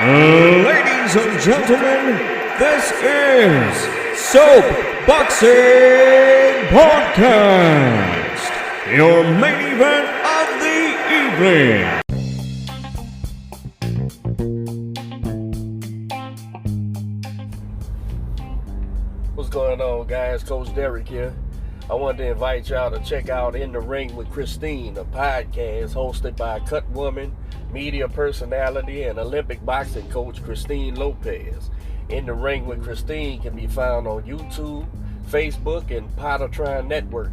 Ladies and gentlemen, this is Soap Boxing Podcast, your main event of the evening. What's going on, guys? Coach Derek here. I wanted to invite y'all to check out In the Ring with Christine, a podcast hosted by cut woman, media personality, and Olympic boxing coach Christine Lopez. In the Ring with Christine can be found on YouTube, Facebook, and Pottertron Network.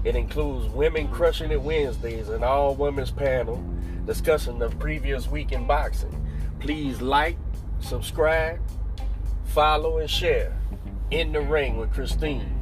It includes Women Crushing It Wednesdays, an all-women's panel discussing the previous week in boxing. Please like, subscribe, follow, and share. In the Ring with Christine.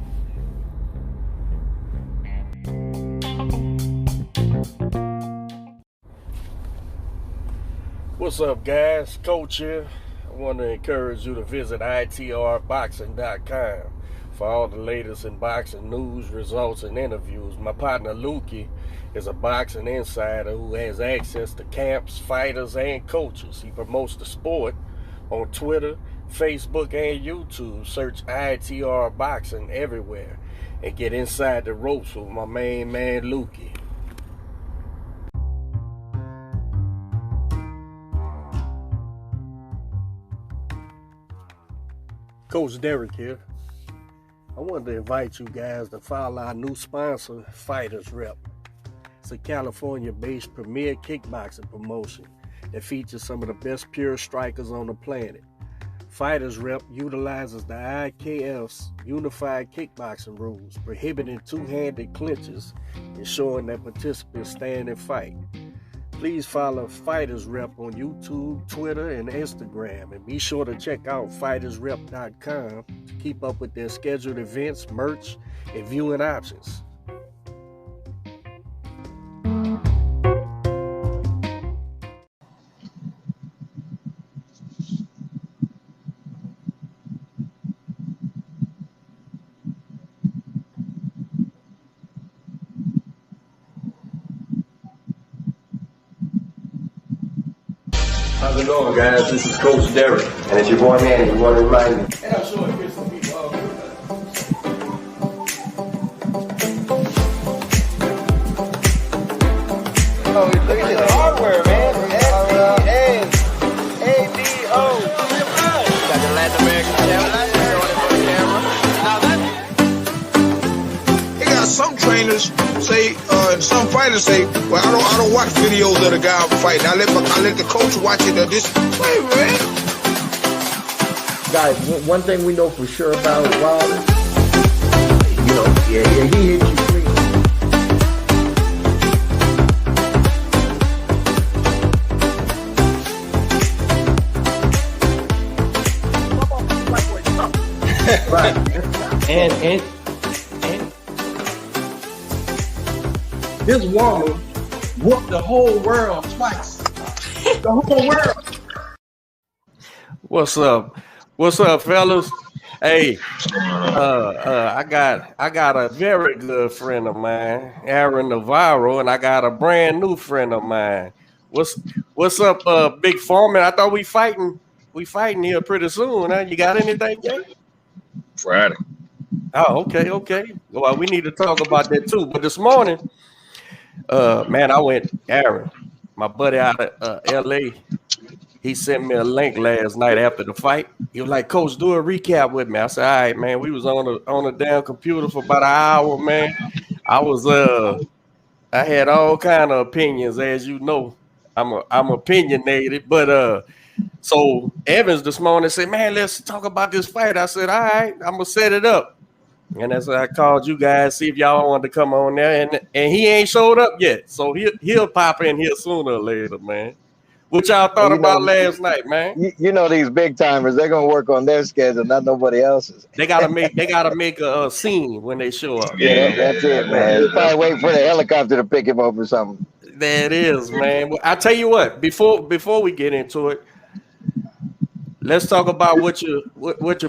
What's up, guys? Coach here. I want to encourage you to visit itrboxing.com for all the latest in boxing news, results, and interviews. My partner Lukey is a boxing insider who has access to camps, fighters, and coaches. He promotes the sport on Twitter, Facebook, and YouTube. Search ITR Boxing everywhere and get inside the ropes with my main man Lukey. Coach Derek here. I wanted to invite you guys to follow our new sponsor, Fighters Rep. It's a California-based premier kickboxing promotion that features some of the best pure strikers on the planet. Fighters Rep utilizes the IKF's unified kickboxing rules, prohibiting two-handed clinches, ensuring that participants stand and fight. Please follow Fighters Rep on YouTube, Twitter, and Instagram, and be sure to check out fightersrep.com to keep up with their scheduled events, merch, and viewing options. How's it going, guys? This is Coach Derek, and it's your boy Manny. You want to remind me? And I'm sure here's some people all good. Oh, look at this hardware, man. S-E-A-B-O. Got the Latin American camera. Now They got some trainers say, and some fighters say, well, I don't watch videos of the guy fighting. I let the coach watch it. Wait, man. Guys, one thing we know for sure about Wilder, he hit you clean. Right. And this woman whooped the whole world twice. The whole world. What's up? What's up, fellas? Hey, I got a very good friend of mine, Aaron Navarro, and I got a brand new friend of mine. What's up, Big Foreman? I thought we fighting here pretty soon. Huh? You got anything yet? Friday. Oh, okay. Well, we need to talk about that too. But this morning, Aaron, my buddy out of LA, he sent me a link last night after the fight. He was like, Coach, do a recap with me. I said, all right, man. We was on a damn computer for about an hour, man. I had all kind of opinions, as you know. I'm opinionated, but so Evans this morning said, man, let's talk about this fight. I said, all right, I'm gonna set it up. And that's why I called you guys, see if y'all wanted to come on there. And he ain't showed up yet. So he'll pop in here sooner or later, man. What y'all thought about last night, man? You know these big timers, they're gonna work on their schedule, not nobody else's. They gotta make a scene when they show up. Yeah, that's it, man. He's probably waiting for the helicopter to pick him up or something. That is, man. I tell you what, before we get into it, let's talk about what your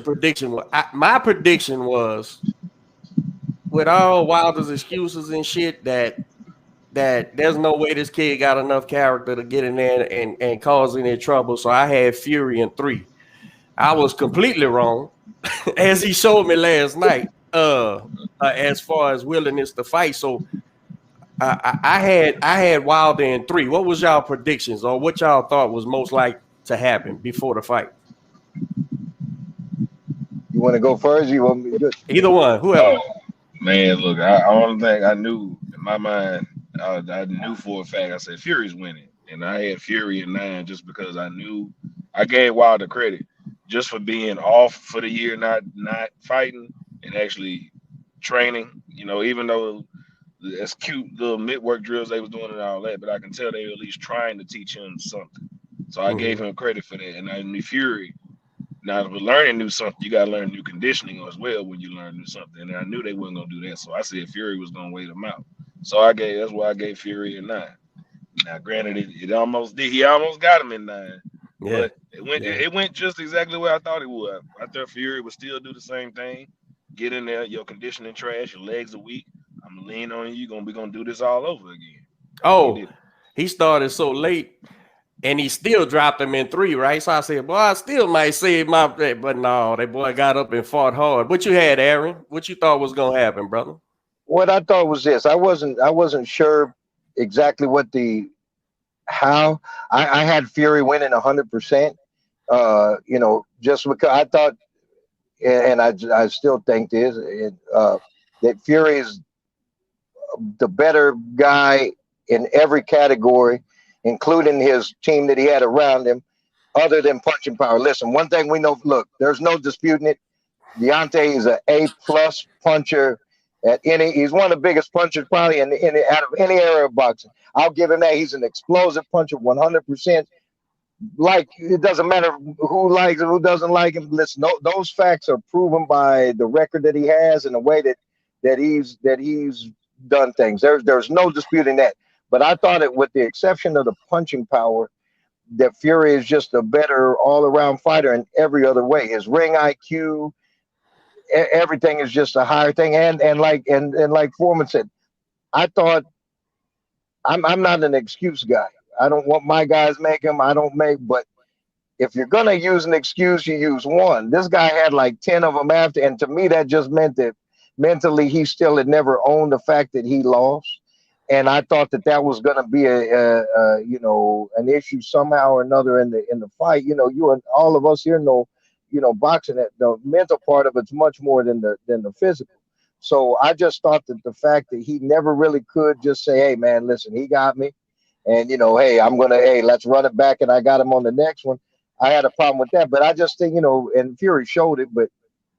prediction was. My prediction was, with all Wilder's excuses and shit, that that there's no way this kid got enough character to get in there and cause any trouble. So I had Fury in 3. I was completely wrong, as he showed me last night. As far as willingness to fight, so I had Wilder in 3. What was y'all predictions, or what y'all thought was most likely to happen before the fight? You want to go first? You want me to do it? Either one, whoever. Man, look, I only thing I knew in my mind, I knew for a fact. I said Fury's winning, and I had Fury in 9 just because I knew I gave Wilder credit just for being off for the year, not fighting and actually training. You know, even though that's cute little mid-work drills they was doing and all that, but I can tell they were at least trying to teach him something. So I gave him credit for that, and I knew Fury. Now, with learning new something, you got to learn new conditioning as well when you learn new something. And I knew they wasn't going to do that. So I said Fury was going to wait him out. So that's why I gave Fury a 9. Now, granted, it almost did. He almost got him in 9. Yeah. But it went just exactly where I thought it would. I thought Fury would still do the same thing. Get in there, your conditioning trash, your legs are weak. I'm going to lean on you. You're going to do this all over again. Oh, he started so late. And he still dropped him in 3, right? So I said, boy, I still might save my bet. But no, that boy got up and fought hard. What you had, Aaron? What you thought was going to happen, brother? What I thought was this. I wasn't sure exactly how. I had Fury winning 100%. You know, just because I thought, and I still think this, that Fury is the better guy in every category, including his team that he had around him, other than punching power. Listen, one thing we know, look, there's no disputing it. Deontay is an A+ puncher he's one of the biggest punchers probably out of any era of boxing. I'll give him that. He's an explosive puncher, 100%. Like, it doesn't matter who likes him, who doesn't like him. Listen, those facts are proven by the record that he has and the way that he's done things. There's no disputing that. But I thought it, with the exception of the punching power, that Fury is just a better all-around fighter in every other way. His ring IQ, everything is just a higher thing. And like Foreman said, I thought I'm not an excuse guy. I don't want my guys make them. I don't make. But if you're gonna use an excuse, you use one. This guy had like 10 of them after, and to me that just meant that mentally he still had never owned the fact that he lost. And I thought that was going to be an issue somehow or another in the fight. You know, you and all of us here know, boxing, that the mental part of it's much more than the physical. So I just thought that the fact that he never really could just say, hey man, listen, he got me, and hey, let's run it back, and I got him on the next one. I had a problem with that, but I just think, and Fury showed it, but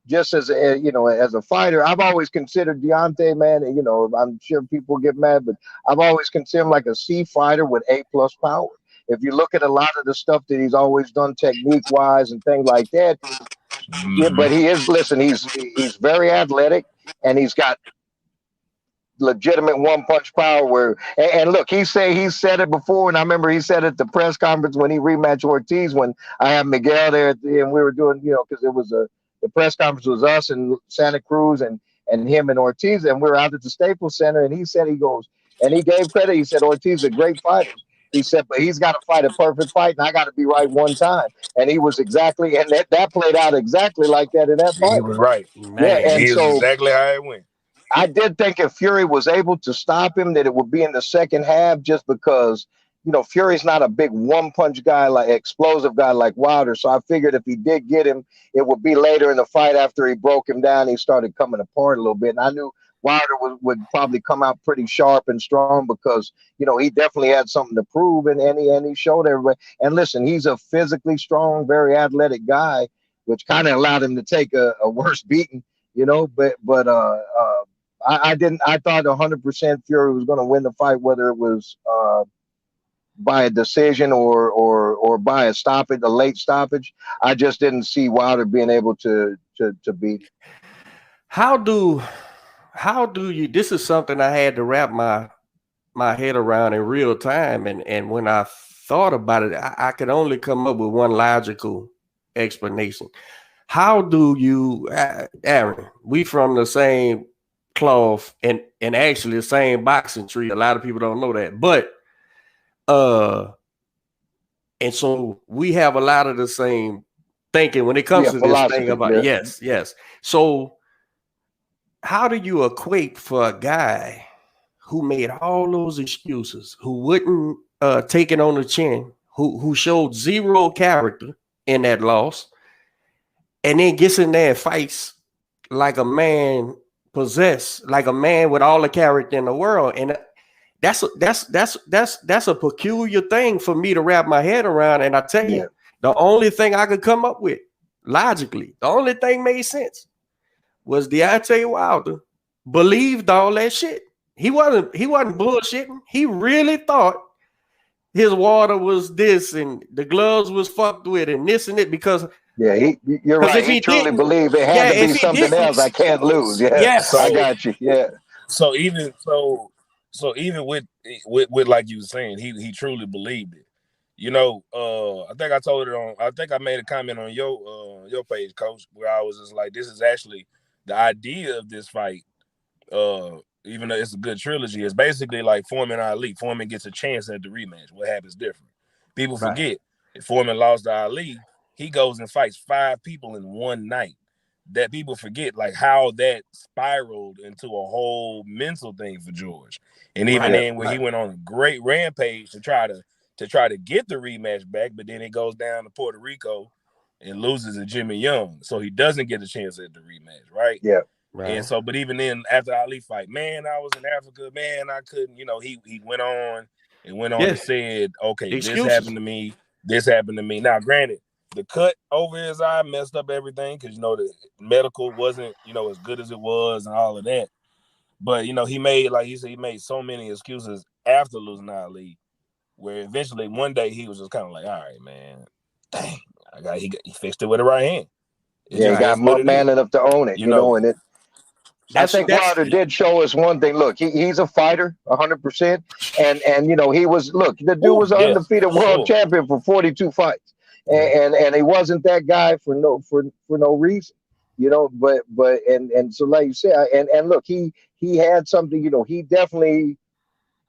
just as a fighter, I've always considered Deontay, man, and I'm sure people get mad, but I've always considered him like a C fighter with A+ power. If you look at a lot of the stuff that he's always done technique wise and things like that, yeah, but he's very athletic, and he's got legitimate one-punch power. And look, he said it before, and I remember he said at the press conference when he rematched Ortiz, when I had Miguel there, and we were doing, because it was the press conference was us and Santa Cruz and him and Ortiz, and we were out at the Staples Center, and he said, he goes, and he gave credit. He said, Ortiz is a great fighter. He said, but he's got to fight a perfect fight, and I got to be right one time. And he was exactly, and that played out exactly like that in that fight. He was right. Man, yeah, and so exactly how it went. I did think if Fury was able to stop him, that it would be in the second half, just because, Fury's not a big one-punch guy, like explosive guy like Wilder. So I figured if he did get him, it would be later in the fight after he broke him down. He started coming apart a little bit. And I knew Wilder would probably come out pretty sharp and strong because, he definitely had something to prove, and he showed everybody. And listen, he's a physically strong, very athletic guy, which kind of allowed him to take a worse beating, but I thought 100% Fury was going to win the fight, whether it was by a decision or by a stoppage, a late stoppage. I just didn't see Wilder being able to beat. How do you? This is something I had to wrap my head around in real time, and when I thought about it, I could only come up with one logical explanation. How do you, Aaron? We from the same cloth and actually the same boxing tree. A lot of people don't know that, but and so we have a lot of the same thinking when it comes to this thing about yes. So how do you equate for a guy who made all those excuses, who wouldn't take it on the chin, who showed zero character in that loss, and then gets in there and fights like a man possessed, like a man with all the character in the world? And that's a peculiar thing for me to wrap my head around. And I tell you, the only thing I could come up with logically, the only thing made sense was Deontay Wilder believed all that shit. He wasn't bullshitting. He really thought his water was this and the gloves was fucked with and this and it, because you're right. He truly believed it had to be something else. I can't lose. Yes, I got you. Yeah. So even with like you were saying, he truly believed it. You know, I think I made a comment on your page, Coach, where I was just like, this is actually the idea of this fight. Even though it's a good trilogy, it's basically like Foreman and Ali. Foreman gets a chance at the rematch. What happens different? People forget if Foreman lost to Ali, he goes and fights 5 people in one night. That people forget, like how that spiraled into a whole mental thing for George. And even then, when he went on a great rampage to try to get the rematch back, but then it goes down to Puerto Rico and loses to Jimmy Young, so he doesn't get a chance at the rematch, right? Yeah. Right. And so, but even then, after Ali fight, man, I was in Africa, man, I couldn't, he went on and said, okay, Excuses. this happened to me. Now, granted, the cut over his eye messed up everything because, the medical wasn't, as good as it was and all of that. But, he made, like he said, he made so many excuses after losing to Ali, where eventually one day he was just kind of like, all right, man, dang, he fixed it with the right hand. He got man enough to own it, and it. I think Wilder did show us one thing. Look, he's a fighter, 100%, and he was. Look, the dude was an undefeated world champion for 42 fights, and he wasn't that guy for no reason, But so like you said, and look, he had something. He definitely.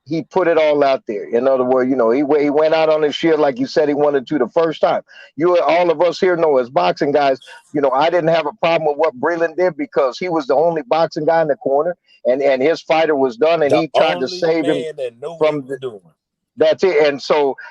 He put it all out there. In other words, he went out on his shield like you said he wanted to the first time. All of us here know as boxing guys, I didn't have a problem with what Breland did because he was the only boxing guy in the corner, and his fighter was done, and he tried to save him from the. That's it.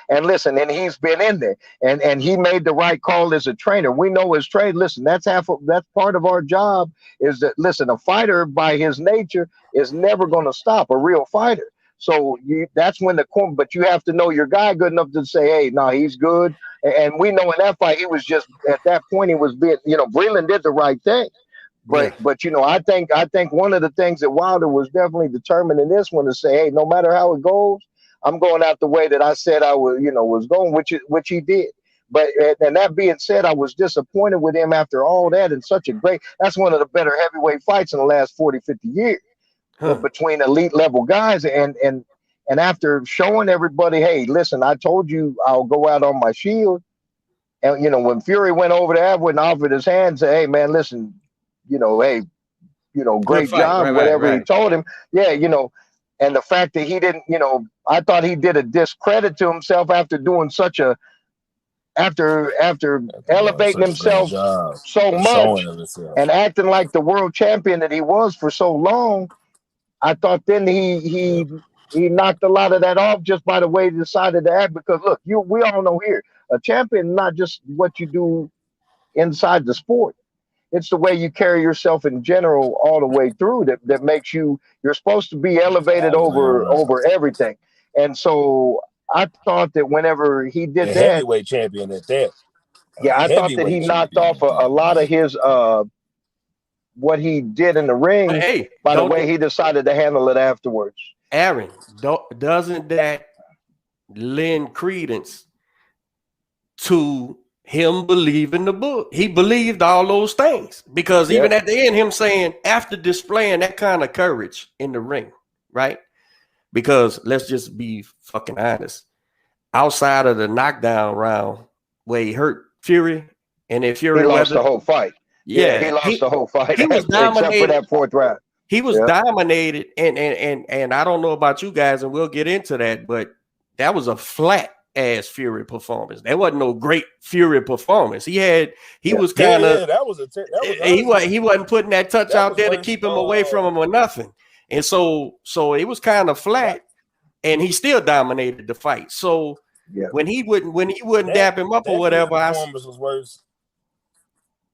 And listen, and he's been in there, and he made the right call as a trainer. We know as trade. Listen, that's part of our job. Is that listen, a fighter by his nature is never going to stop a real fighter. So that's when but you have to know your guy good enough to say, hey, no, he's good. And we know in that fight, he was just at that point, he was being, Breland did the right thing. But I think one of the things that Wilder was definitely determined in this one to say, hey, no matter how it goes, I'm going out the way that I said I was going, which he did. But and that being said, I was disappointed with him after all that and that's one of the better heavyweight fights in the last 40, 50 years. Between elite level guys and after showing everybody, hey, listen, I told you I'll go out on my shield. And when Fury went over to Edward and offered his hand, say, hey man, listen, hey, great job, whatever he told him. Yeah, and the fact that he didn't, I thought he did a discredit to himself after doing after elevating himself so much and acting like the world champion that he was for so long. I thought then he knocked a lot of that off just by the way he decided to act. Because look, we all know here, a champion not just what you do inside the sport; it's the way you carry yourself in general all the way through that makes you're supposed to be elevated over everything. And so I thought that whenever he did that, heavyweight champion at that, I thought that he knocked off a lot of his what he did in the ring by the way he decided to handle it afterwards. Aaron, doesn't that lend credence to him believing the book? He believed all those things because even at the end, him saying after displaying that kind of courage in the ring, right? Because let's just be fucking honest. Outside of the knockdown round where he hurt Fury, and then Fury lost the whole fight. Yeah, he lost the whole fight. He was except for that 4th round. He was dominated, and I don't know about you guys, and we'll get into that, but that was a flat ass Fury performance. That wasn't no great Fury performance. He was kind of he wasn't putting that touch out there to keep him away from him or nothing. And so it was kind of flat, and he still dominated the fight. So when he wouldn't dap him up or whatever, performance was worse.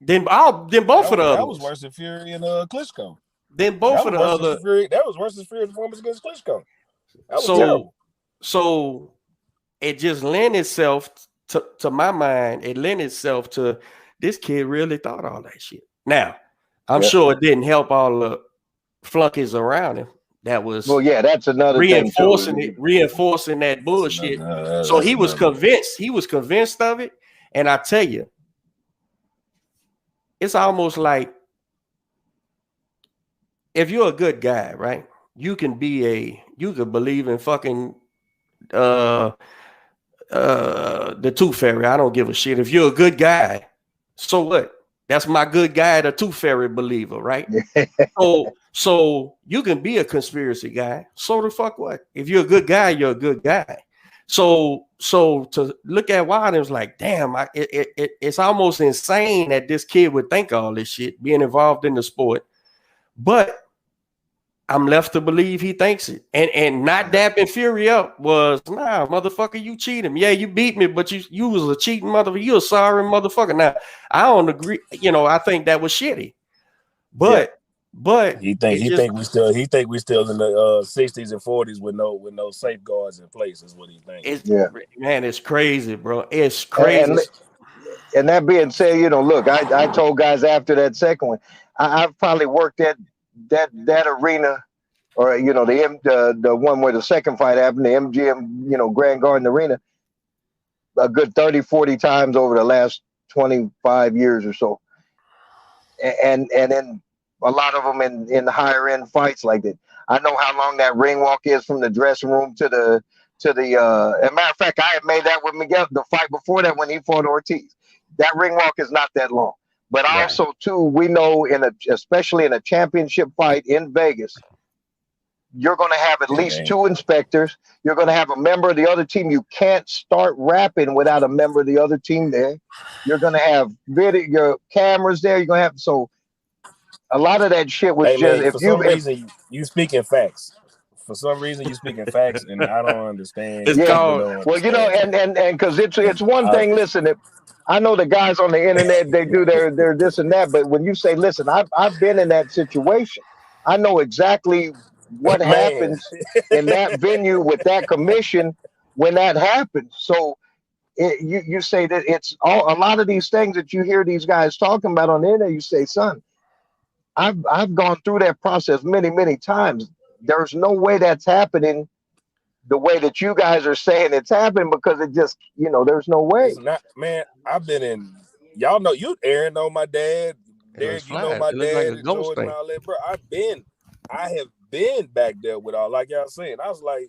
Then both of the others. That was worse than Fury and Klitschko. Then both of the other. That was worse than Fury's performance against Klitschko. That was terrible. So it just lent itself to my mind. It lent itself to this kid really thought all that shit. Now, I'm sure it didn't help all the flunkies around him. That was that's another reinforcing that bullshit. So he was convinced. He was convinced of it. And I tell you, it's almost like if you're a good guy, right? You can believe in fucking the Tooth Fairy. I don't give a shit. If you're a good guy, so what? That's my good guy, the Tooth Fairy believer, right? So you can be a conspiracy guy. So the fuck what? If you're a good guy, you're a good guy. So to look at Wilder's like, damn, it's almost insane that this kid would think all this shit, being involved in the sport. But I'm left to believe he thinks it. And not dapping Fury up was, nah, motherfucker, you cheat him. Yeah, you beat me, but you was a cheating motherfucker. You a sorry motherfucker. Now, I don't agree. I think that was shitty. But he think we still in the 60s and 40s with no safeguards in place is what he thinks. Man, it's crazy, bro. It's crazy. And that being said, look, I told guys after that second one, I've probably worked at that arena, or the one where the second fight happened, the MGM Grand Garden Arena, a good 30-40 times over the last 25 years or so, and then a lot of them in the higher end fights like that. I know how long that ring walk is from the dressing room to the as a matter of fact, I had made that with Miguel the fight before that when he fought Ortiz. That ring walk is not that long. But also, too, we know especially in a championship fight in Vegas, you're going to have at least two inspectors. You're going to have a member of the other team. You can't start rapping without a member of the other team there. You're going to have your cameras there. You're going to have a lot of that shit was you speaking facts. For some reason, you speaking facts, and I don't understand. It's called, and because it's one thing. Listen, I know the guys on the internet, they do their this and that, but when you say, listen, I've been in that situation. I know exactly what happens in that venue with that commission when that happens. So you say that it's a lot of these things that you hear these guys talking about on the internet. You say, son, I've gone through that process many, many times. There's no way that's happening the way that you guys are saying it's happening, because it just, there's no way. It's not, man, I've been in, y'all know, Aaron know my dad, Derek, you know my dad, and Jordan and all that, bro. I have been back there with all, like y'all saying. I was like,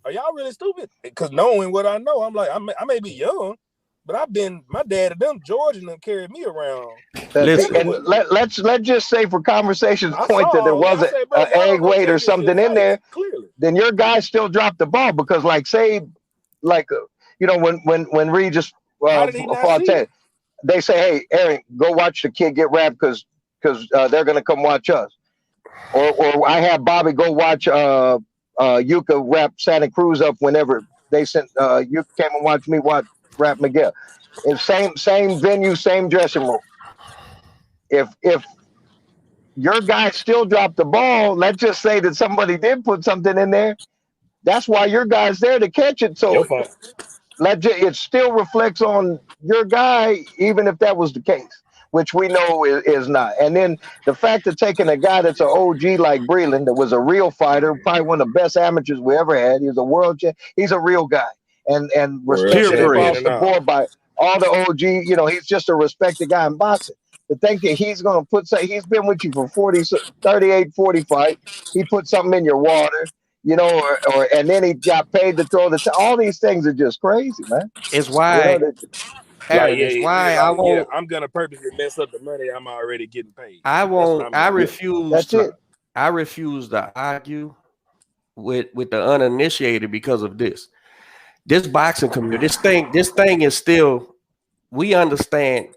are y'all really stupid? Because knowing what I know, I'm like, I may be young, but my dad and them, George and them carried me around. Listen, and let's just say for conversation's point that there was an egg weight or something in there, clearly. Then your guy still dropped the ball, because when Regis fought Ted, they say, hey, Aaron, go watch the kid get wrapped because they're going to come watch us. Or I have Bobby go watch Yuka wrap Santa Cruz up whenever they sent Yuka came and watched me wrap Miguel. And same venue, same dressing room. If your guy still dropped the ball, let's just say that somebody did put something in there. That's why your guy's there to catch it. So it still reflects on your guy, even if that was the case, which we know is not. And then the fact of taking a guy that's an OG like Breland, that was a real fighter, probably one of the best amateurs we ever had. He was a world champ. He's a real guy, and respected across the board by all the OG. He's just a respected guy in boxing. To think that he's going to he's been with you for 38, 40 fights. He put something in your water, and then he got paid to throw all these things are just crazy, man. It's why. I'm going to purposely mess up the money I'm already getting paid. I refuse I refuse to argue with the uninitiated because of this. This boxing community, this thing is still, we understand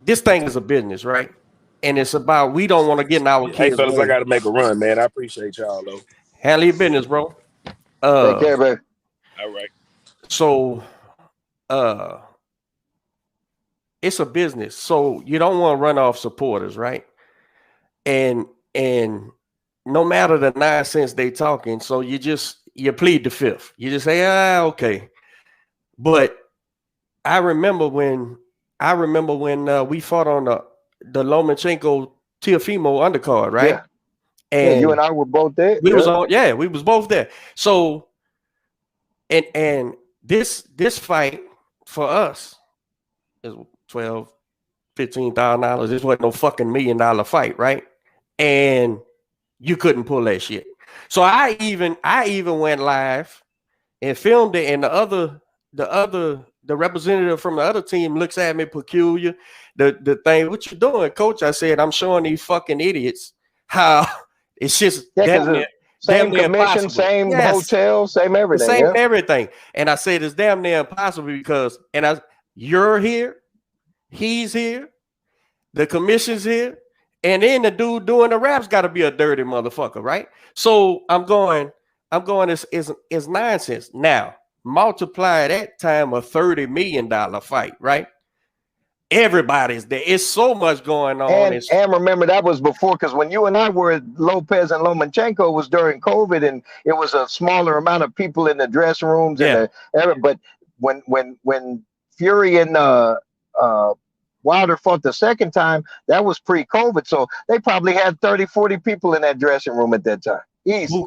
this thing is a business, right? And it's about, we don't want to get in our Hey, kids' fellas, I way. got to make a run, man. I appreciate y'all, though. Handle your business, bro. Take care, baby. All right. So, it's a business. So you don't want to run off supporters, right? And no matter the nonsense they talking, so you plead the fifth. You just say, okay. But I remember when we fought on the Lomachenko Teofimo undercard, right? Yeah. And you and I were both there. We was both there. So and this fight for us is $12,000-$15,000. This wasn't no fucking $1 million fight, right? And you couldn't pull that shit. So I even went live and filmed it, and the representative from the other team looks at me peculiar. The thing, what you doing, coach? I said, I'm showing these fucking idiots how it's just same commission, impossible. Same hotel, same everything. Same everything. And I said, it's damn near impossible because, you're here, he's here, the commission's here, and then the dude doing the raps got to be a dirty motherfucker, right? So I'm going, it's nonsense. Now, multiply that time a $30 million fight, right? Everybody's there. It's so much going on. And remember, that was before, because when you and I were at Lopez and Lomachenko was during COVID, and it was a smaller amount of people in the dressing rooms. Yeah. But when Fury and Wilder fought the second time, that was pre-COVID. So they probably had 30, 40 people in that dressing room at that time. Easy.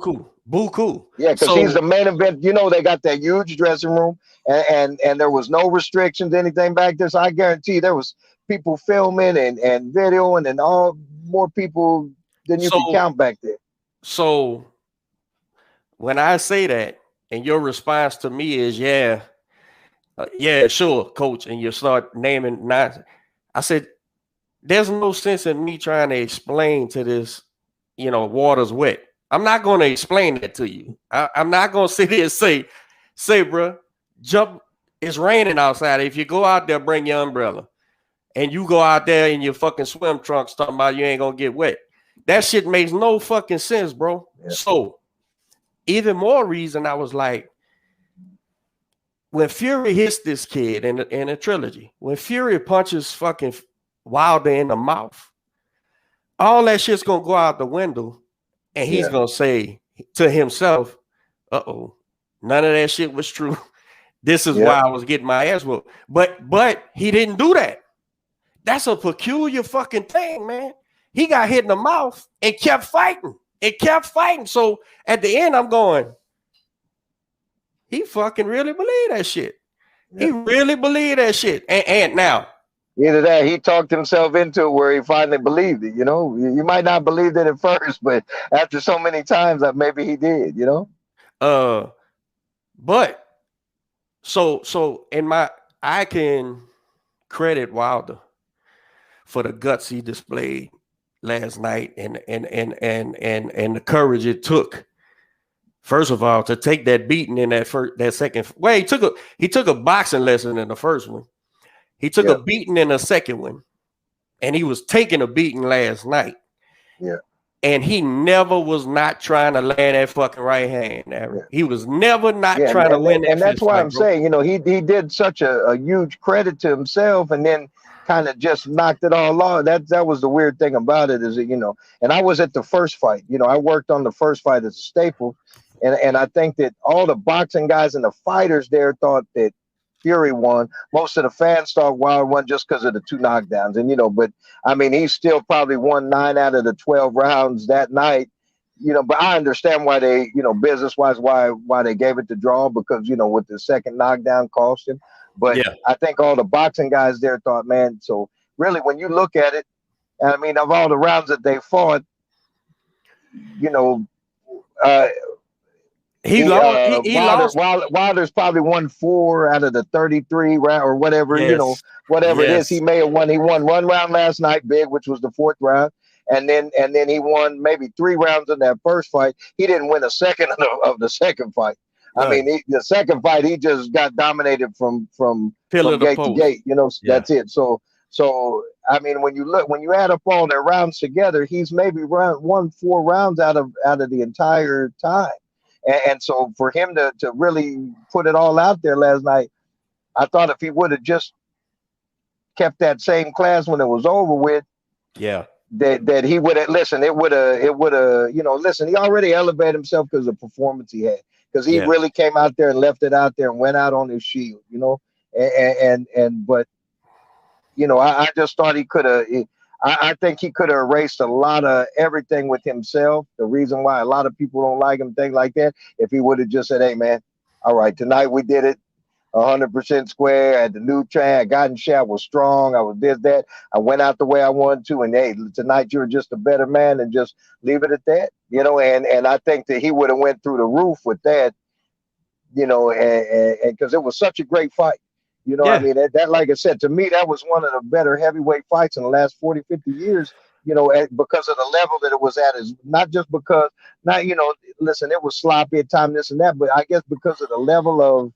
Buku. Yeah, because he's the main event. You know, they got that huge dressing room, and there was no restrictions, anything back there. So I guarantee there was people filming and videoing and all more people than you can count back there. So when I say that, and your response to me is, yeah, sure, coach, and you start naming nine, I said, there's no sense in me trying to explain to this, water's wet. I'm not going to explain that to you. I'm not going to sit here and say, bro, jump. It's raining outside. If you go out there, bring your umbrella. And you go out there in your fucking swim trunks talking about you ain't going to get wet. That shit makes no fucking sense, bro. Yeah. So even more reason I was like, when Fury hits this kid in a trilogy, when Fury punches fucking Wilder in the mouth, all that shit's going to go out the window. And he's going to say to himself, uh-oh, none of that shit was true. This is why I was getting my ass whooped. But he didn't do that. That's a peculiar fucking thing, man. He got hit in the mouth and kept fighting. So at the end, I'm going, he fucking really believed that shit. Yeah. He really believed that shit. And now, either that, he talked himself into it where he finally believed it. You might not believe it at first, but after so many times, maybe he did. But so I can credit Wilder for the guts he displayed last night and the courage it took. First of all, to take that beating in that second. Well, he took a boxing lesson in the first one. He took a beating in the second one, and he was taking a beating last night. Yeah. And he never was not trying to land that fucking right hand. Aaron. He was never not trying to win that. And that's why I'm saying, he did such a huge credit to himself, and then kind of just knocked it all off. That was the weird thing about it, is that, and I was at the first fight. I worked on the first fight as a staple, and I think that all the boxing guys and the fighters there thought that Fury won. Most of the fans thought Wilder won just because of the 2 knockdowns. And, but I mean, he still probably won 9 out of the 12 rounds that night, but I understand why they, business wise, why they gave it the draw, because, with the second knockdown cost him. But I think all the boxing guys there thought, man, so really when you look at it, I mean, of all the rounds that they fought, Wilder's probably won 4 out of the 33 round or whatever, whatever it is. He may have won. He won 1 round last night, big, which was the 4th round. and then he won maybe 3 rounds in that first fight. He didn't win a second of the second fight. I mean, the second fight, he just got dominated from gate to gate. You know, that's it. So I mean, when you add up all their rounds together, he's maybe won 4 rounds out of the entire time. And so for him to really put it all out there last night, I thought if he would have just kept that same class when it was over with, that he would have listened. It would have, you know, listen, he already elevated himself because of the performance he had. Because he really came out there and left it out there and went out on his shield, you know. But you know, I just thought he could have. I think he could have erased a lot of everything with himself. The reason why a lot of people don't like him, things like that. If he would have just said, "Hey, man, all right, tonight we did it, 100% square. At the new train, I got in shot, was strong. I was this, that. I went out the way I wanted to, and hey, tonight you're just a better man, and just leave it at that." You know, and I think that he would have went through the roof with that. You know, and because it was such a great fight. You know, I mean, that, like I said, to me, that was one of the better heavyweight fights in the last 40, 50 years, you know, because of the level that it was at. Is not just because, you know, listen, it was sloppy at times, this and that, but I guess because of the level of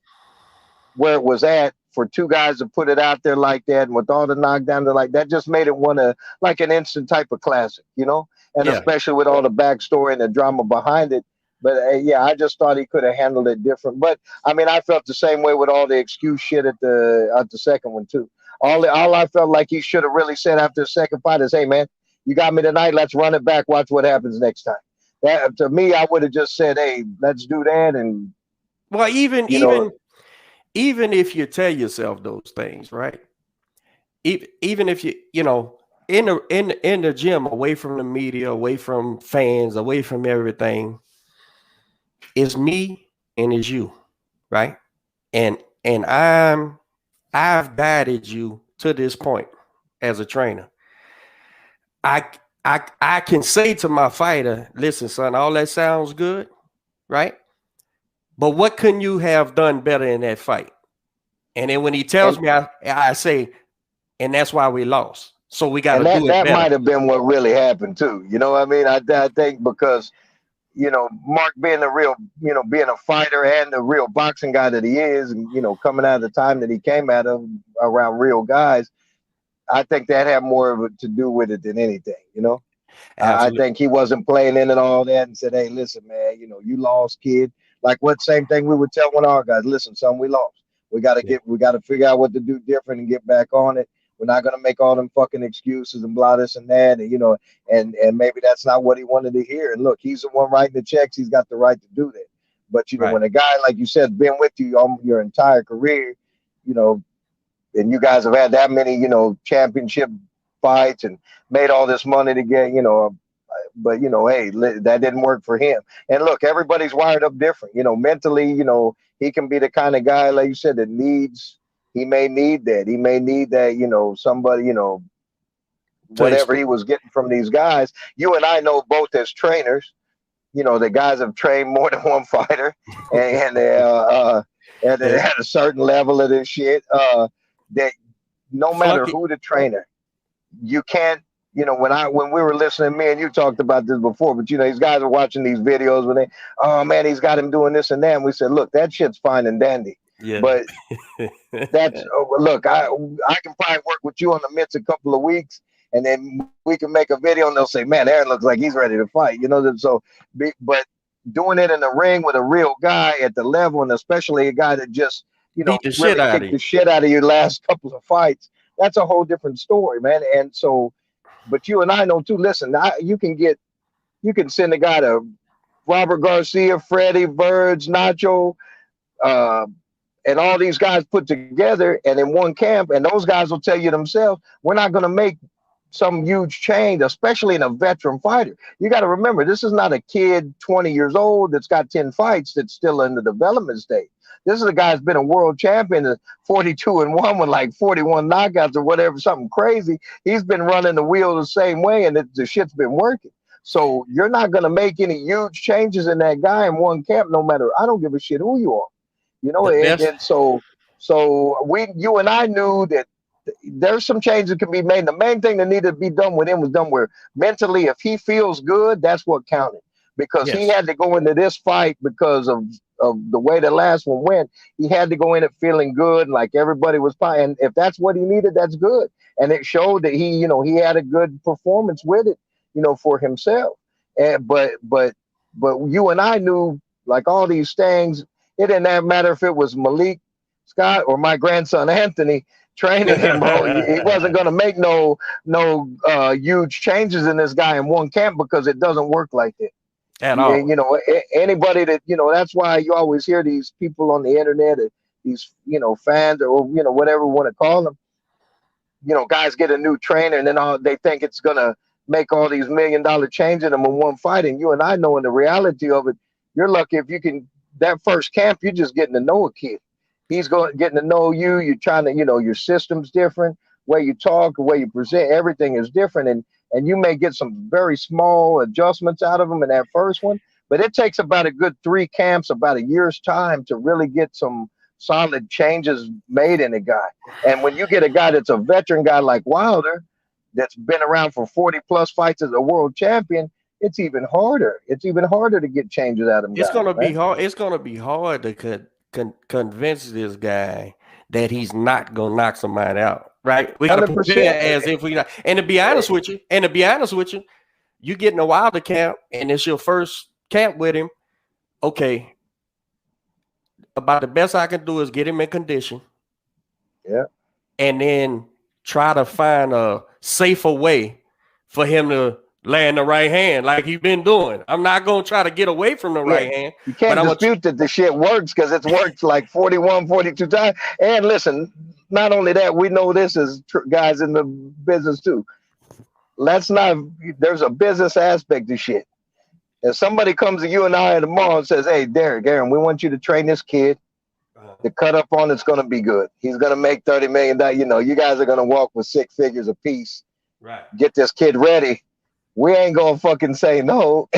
where it was at for 2 guys to put it out there like that, and with all the knockdowns like that, just made it like an instant type of classic, you know, and especially with all the backstory and the drama behind it. But I just thought he could have handled it different. But I mean, I felt the same way with all the excuse shit at the second one too. All I felt like he should have really said after the second fight is, "Hey man, you got me tonight. Let's run it back. Watch what happens next time." That to me, I would have just said, "Hey, let's do that." And well, even if you tell yourself those things, right? Even if you know, in the gym, away from the media, away from fans, away from everything. It's me and it's you, right? And I've guided you to this point as a trainer. I can say to my fighter, "Listen, son, all that sounds good, right? But what couldn't you have done better in that fight?" And then when he tells me, I say, "And that's why we lost. So we got to do it better." That might have been what really happened too. You know what I mean? I think because, you know, Mark being being a fighter and the real boxing guy that he is, and, you know, coming out of the time that he came out of around real guys, I think that had more of it to do with it than anything, you know. I think he wasn't playing in and all that and said, "Hey, listen, man, you know, you lost, kid." Like same thing we would tell one of our guys, "Listen, son, we lost. We got to figure out what to do different and get back on it. We're not going to make all them fucking excuses and blah this and that." And, you know, and maybe that's not what he wanted to hear. And look, he's the one writing the checks. He's got the right to do that. But, you know, when a guy, like you said, been with you your entire career, you know, and you guys have had that many, you know, championship fights and made all this money to get, you know, but, you know, hey, that didn't work for him. And look, everybody's wired up different, you know, mentally, you know, he can be the kind of guy, like you said, that he may need that. He may need that, you know, somebody, you know, whatever he was getting from these guys. You and I know both as trainers, you know, the guys have trained more than one fighter and they had a certain level of this shit. That no matter who the trainer, you can't, you know, when we were listening, me and you talked about this before, but you know, these guys are watching these videos when oh man, he's got him doing this and that. And we said, look, that shit's fine and dandy. Yeah. But that's look, I can probably work with you on the mitts a couple of weeks, and then we can make a video and they'll say, "Man, Aaron looks like he's ready to fight," you know. So, but doing it in the ring with a real guy at the level, and especially a guy that just, you know, kicked the shit out of you last couple of fights, that's a whole different story, man. And so, but you and I know too. Listen, you can send a guy to Robert Garcia, Freddie, Verge, Nacho, and all these guys put together and in one camp, and those guys will tell you themselves, we're not going to make some huge change, especially in a veteran fighter. You got to remember, this is not a kid 20 years old that's got 10 fights that's still in the development stage. This is a guy that's been a world champion, 42-1 with like 41 knockouts or whatever, something crazy. He's been running the wheel the same way, and the shit's been working. So you're not going to make any huge changes in that guy in one camp, no matter, I don't give a shit who you are. You know, and so you and I knew that there's some changes that can be made. The main thing that needed to be done with him was done where mentally, if he feels good, that's what counted. Because he had to go into this fight because of the way the last one went. He had to go in it feeling good, like everybody was fine. And if that's what he needed, that's good. And it showed that he had a good performance with it, for himself. But you and I knew, like, all these things. It didn't matter if it was Malik Scott or my grandson Anthony training him, bro. He wasn't going to make no huge changes in this guy in one camp, because it doesn't work like that. At all. Anybody that, that's why you always hear these people on the internet, these, fans, or, whatever we want to call them, guys get a new trainer and then they think it's going to make all these $1 million changes in them in one fight. And you and I know in the reality of it, you're lucky if you can, that first camp, you're just getting to know a kid. He's getting to know you. You're trying to, your system's different, way you talk, the way you present, everything is different. And you may get some very small adjustments out of them in that first one, but it takes about a good 3 camps, about a year's time to really get some solid changes made in a guy. And when you get a guy that's a veteran guy like Wilder, that's been around for 40 plus fights as a world champion, it's even harder. It's even harder to get changes out of him. It's going to be hard. It's going to be hard to convince this guy that he's not going to knock somebody out. Right, we got to prepare as if we not. And to be honest with you, you get in a Wilder camp and it's your first camp with him. Okay, about the best I can do is get him in condition. Yeah, and then try to find a safer way for him to land the right hand like he's been doing. I'm not going to try to get away from the right hand. You can't dispute that the shit works, because it's worked like 41, 42 times. And listen, not only that, we know this as guys in the business too. There's a business aspect to shit. If somebody comes to you and I tomorrow and says, hey, Derek, Aaron, we want you to train this kid. The cut up on it's going to be good. He's going to make $30 million. You guys are going to walk with 6 figures a piece. Right. Get this kid ready. We ain't gonna fucking say no.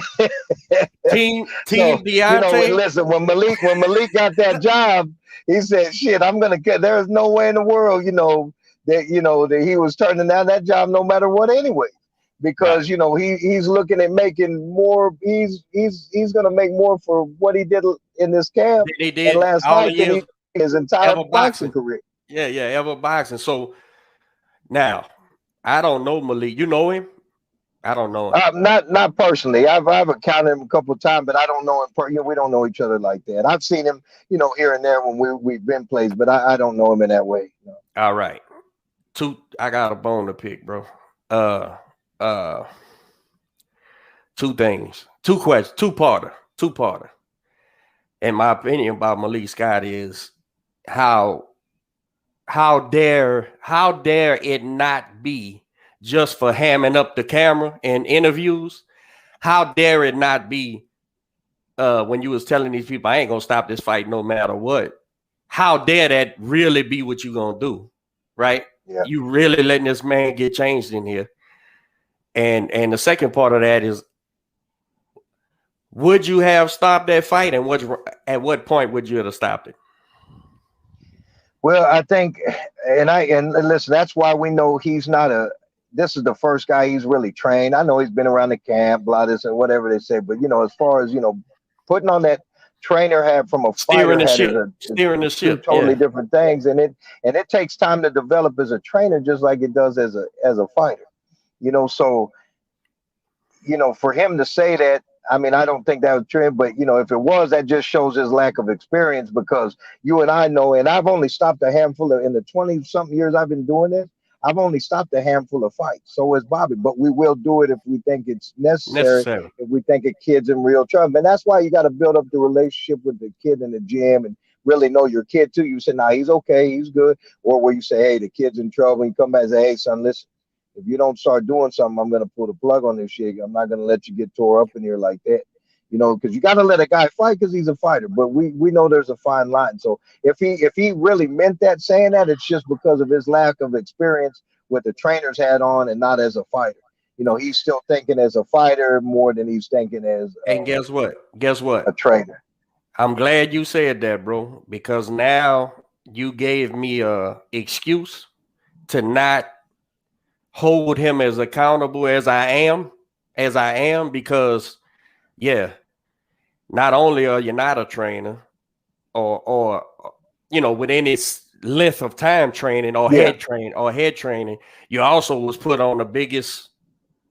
Team Deontay. Listen, when Malik got that job, he said, "Shit, I'm gonna get." There's no way in the world, that he was turning down that job no matter what anyway, because he's looking at making more. He's gonna make more for what he did in this camp. He did last night than his entire boxing career. Yeah, ever boxing. So now I don't know Malik. You know him? I don't know him. Not personally. I've encountered him a couple of times, but I don't know him. We don't know each other like that. I've seen him, here and there when we've been plays, but I don't know him in that way. No. All right. I got a bone to pick, bro. 2 things. 2 questions. Two-parter. In my opinion about Malik Scott is how dare it not be just for hamming up the camera in interviews? How dare it not be when you was telling these people, I ain't gonna stop this fight no matter what? How dare that really be what you gonna do? Right? Yeah. You really letting this man get changed in here. And the second part of that is, would you have stopped that fight, and at what point would you have stopped it? Well, I think, and listen, that's why we know he's not this is the first guy he's really trained. I know he's been around the camp, blah, this and whatever they say, but as far as putting on that trainer hat from a steering fighter the ship, totally different things, and it takes time to develop as a trainer, just like it does as a fighter. So for him to say that, I mean, I don't think that was true, but if it was, that just shows his lack of experience, because you and I know, and I've only stopped a handful in the 20-something years I've been doing this, I've only stopped a handful of fights. So has Bobby, but we will do it if we think it's necessary. If we think a kid's in real trouble. And that's why you got to build up the relationship with the kid in the gym and really know your kid too. You say, nah, he's okay, he's good. Or where you say, hey, the kid's in trouble. You come back and say, hey, son, listen, if you don't start doing something, I'm going to pull the plug on this shit. I'm not going to let you get tore up in here like that. Because you got to let a guy fight because he's a fighter. But we know there's a fine line. So if he really meant that, saying that, it's just because of his lack of experience with the trainer's hat on and not as a fighter. He's still thinking as a fighter more than he's thinking as and guess what? A trainer. I'm glad you said that, bro, because now you gave me a excuse to not hold him as accountable as I am, because not only are you not a trainer or within its length of time training or head training, you also was put on the biggest.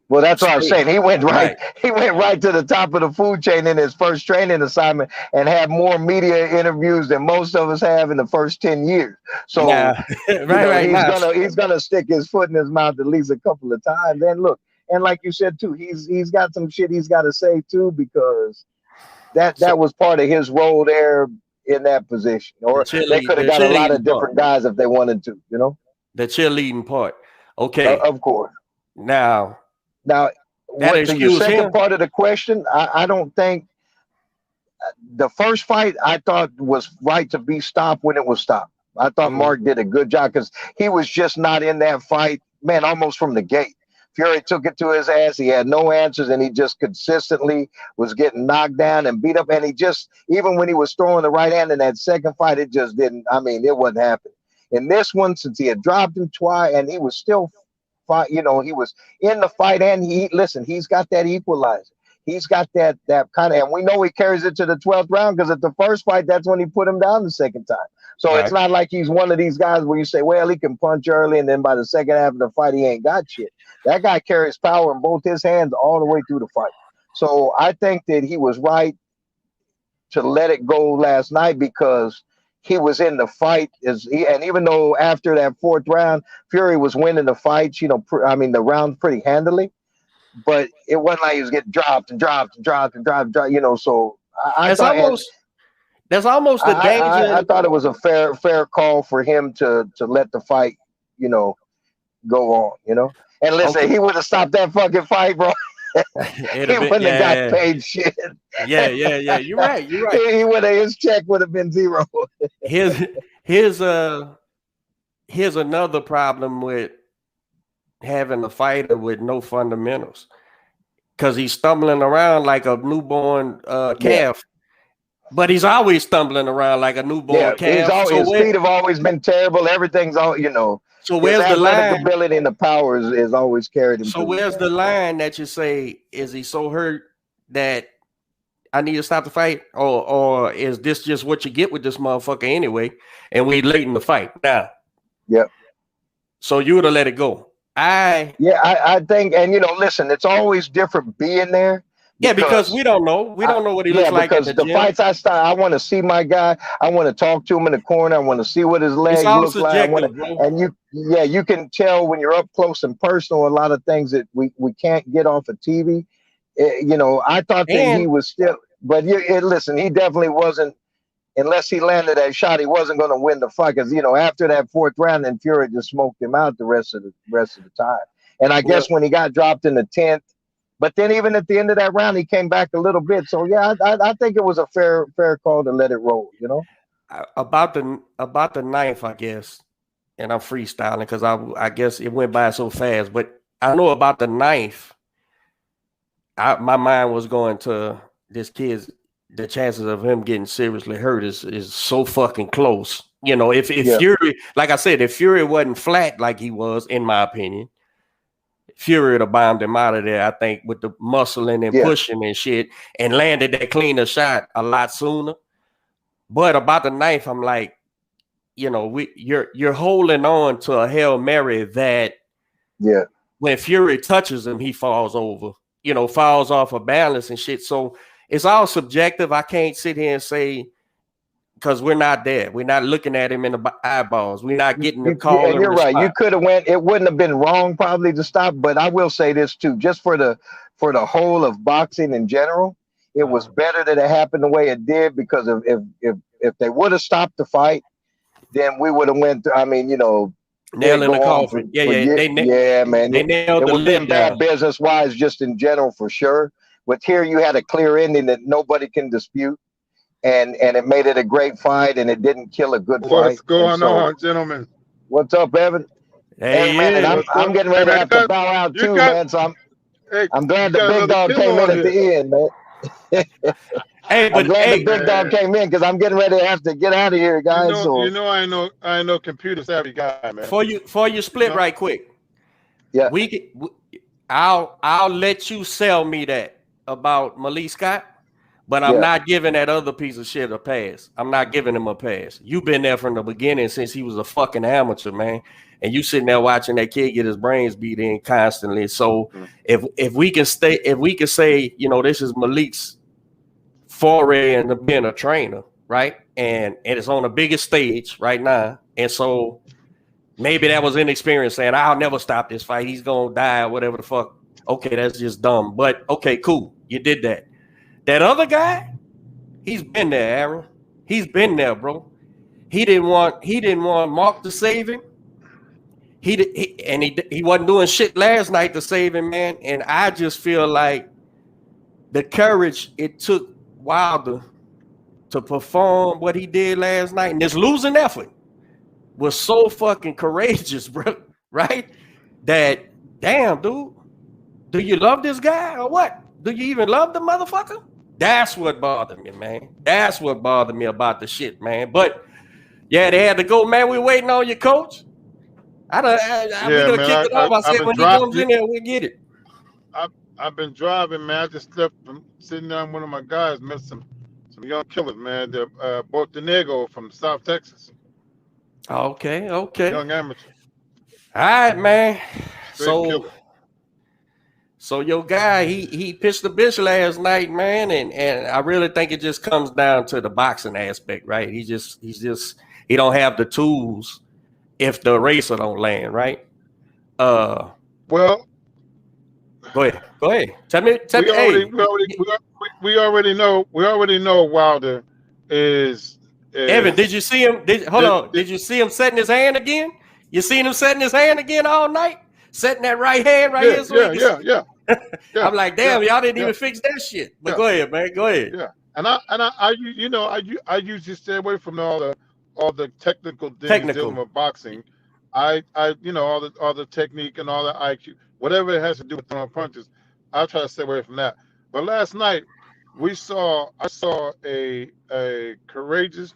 Well, that's what I was saying. He went right to the top of the food chain in his first training assignment and had more media interviews than most of us have in the first 10 years. So he's gonna stick his foot in his mouth at least a couple of times. And look, and like you said too, he's got some shit he's got to say too, because that was part of his role there in that position. Or they could have got a lot of different guys if they wanted to, The cheerleading part. Okay. Of course. Now, the second part of the question, I don't think the first fight I thought was right to be stopped when it was stopped. I thought Mark did a good job because he was just not in that fight, man, almost from the gate. Fury took it to his ass. He had no answers, and he just consistently was getting knocked down and beat up. And he just, even when he was throwing the right hand in that second fight, it just didn't, it wasn't happening. In this one, since he had dropped him twice and he was still fight, he was in the fight, and he's got that equalizer. He's got that kind of, and we know he carries it to the 12th round because at the first fight, that's when he put him down the second time. So It's not like he's one of these guys where you say, well, he can punch early, and then by the second half of the fight, he ain't got shit. That guy carries power in both his hands all the way through the fight. So I think that he was right to let it go last night because he was in the fight, and even though after that fourth round, Fury was winning the fights, the rounds pretty handily, but it wasn't like he was getting dropped. So there's almost a danger. I thought it was a fair call for him to let the fight, go on, And listen, he would have stopped that fucking fight, bro. He wouldn't have got paid shit. Yeah. You're right. His check would have been zero. Here's another problem with having a fighter with no fundamentals, because he's stumbling around like a newborn calf. But he's always stumbling around like a newborn calf. His feet have always been terrible. Everything's all, So where's the line? Ability and the power is always carried him. So where's the line that you say, is he so hurt that I need to stop the fight? Or is this just what you get with this motherfucker anyway? And we late in the fight now. Yep. So you would have let it go. I think, and listen, it's always different being there. Because we don't know. We don't know what he looks like. Because the fights I start, I want to see my guy. I want to talk to him in the corner. I want to see what his legs look like. And you can tell when you're up close and personal a lot of things that we can't get off of TV. I thought that he was still, but listen, he definitely wasn't. Unless he landed that shot, he wasn't going to win the fight. Because after that fourth round, then Fury just smoked him out the rest of the time. And I guess when he got dropped in the 10th. But then even at the end of that round, he came back a little bit. So I think it was a fair call to let it roll. About the ninth, I guess, and I'm freestyling because I guess it went by so fast. But I know about the ninth, my mind was going to this kid's. The chances of him getting seriously hurt is so fucking close. If Fury, like I said, if Fury wasn't flat like he was, in my opinion, Fury would have bombed him out of there, I think, with the muscling and pushing and shit, and landed that cleaner shot a lot sooner. But about the ninth, I'm like, you're holding on to a Hail Mary that when Fury touches him, he falls over, falls off of balance and shit. So it's all subjective. I can't sit here and say, because we're not there. We're not looking at him in the eyeballs. We're not getting the call. Yeah, you're right. You could have went. It wouldn't have been wrong probably to stop. But I will say this too, just for the whole of boxing in general, it was better that it happened the way it did, because if they would have stopped the fight, then we would have went. Nail in the coffin. Man. They nailed the lid bad business wise, just in general for sure. But here you had a clear ending that nobody can dispute. And it made it a great fight, and it didn't kill a good fight. What's going on, gentlemen? What's up, Evan? Hey man, I'm getting ready to have to bow out too, man. So I'm glad the big dog came in at the end, man. Hey, I'm but glad hey, the big dog came in because I'm getting ready to have to get out of here, guys. I know computer savvy guy, man. For you split right quick. Yeah. I'll let you sell me that about Malik Scott, but I'm not giving that other piece of shit a pass. I'm not giving him a pass. You've been there from the beginning since he was a fucking amateur, man. And you sitting there watching that kid get his brains beat in constantly. So if we can say, this is Malik's foray into being a trainer, right? And it's on the biggest stage right now. And so maybe that was inexperience saying, I'll never stop this fight. He's going to die or whatever the fuck. Okay, that's just dumb. But, okay, cool. You did that. That other guy, he's been there, Aaron. He's been there, bro. He didn't want Mark to save him. He wasn't doing shit last night to save him, man. And I just feel like the courage it took Wilder to perform what he did last night and this losing effort was so fucking courageous, bro. Right? That damn, dude. Do you love this guy or what? Do you even love the motherfucker? That's what bothered me, man. That's what bothered me about the shit, man. But yeah, they had to go, man. We're waiting on you, coach. We could have kicked it off. I said when he comes in there, we get it. I've been driving, man. I just left from sitting down with one of my guys, met some young killers, man. They're Bortonego from South Texas. Okay. Young amateur. All right, man. Straight So your guy, he pitched the bitch last night, man, and I really think it just comes down to the boxing aspect, right? He don't have the tools if the eraser don't land, right? Well, go ahead. Tell me. We already know Wilder is Evan, did you see him? Did you see him setting his hand again? You seen him setting his hand again all night? Setting that right hand right here. Yeah. I'm like, damn, y'all didn't even fix that shit. But go ahead, man. Go ahead. Yeah. I usually stay away from all the technical things dealing with boxing. All the technique and all the IQ, whatever it has to do with throwing punches, I try to stay away from that. But last night I saw a courageous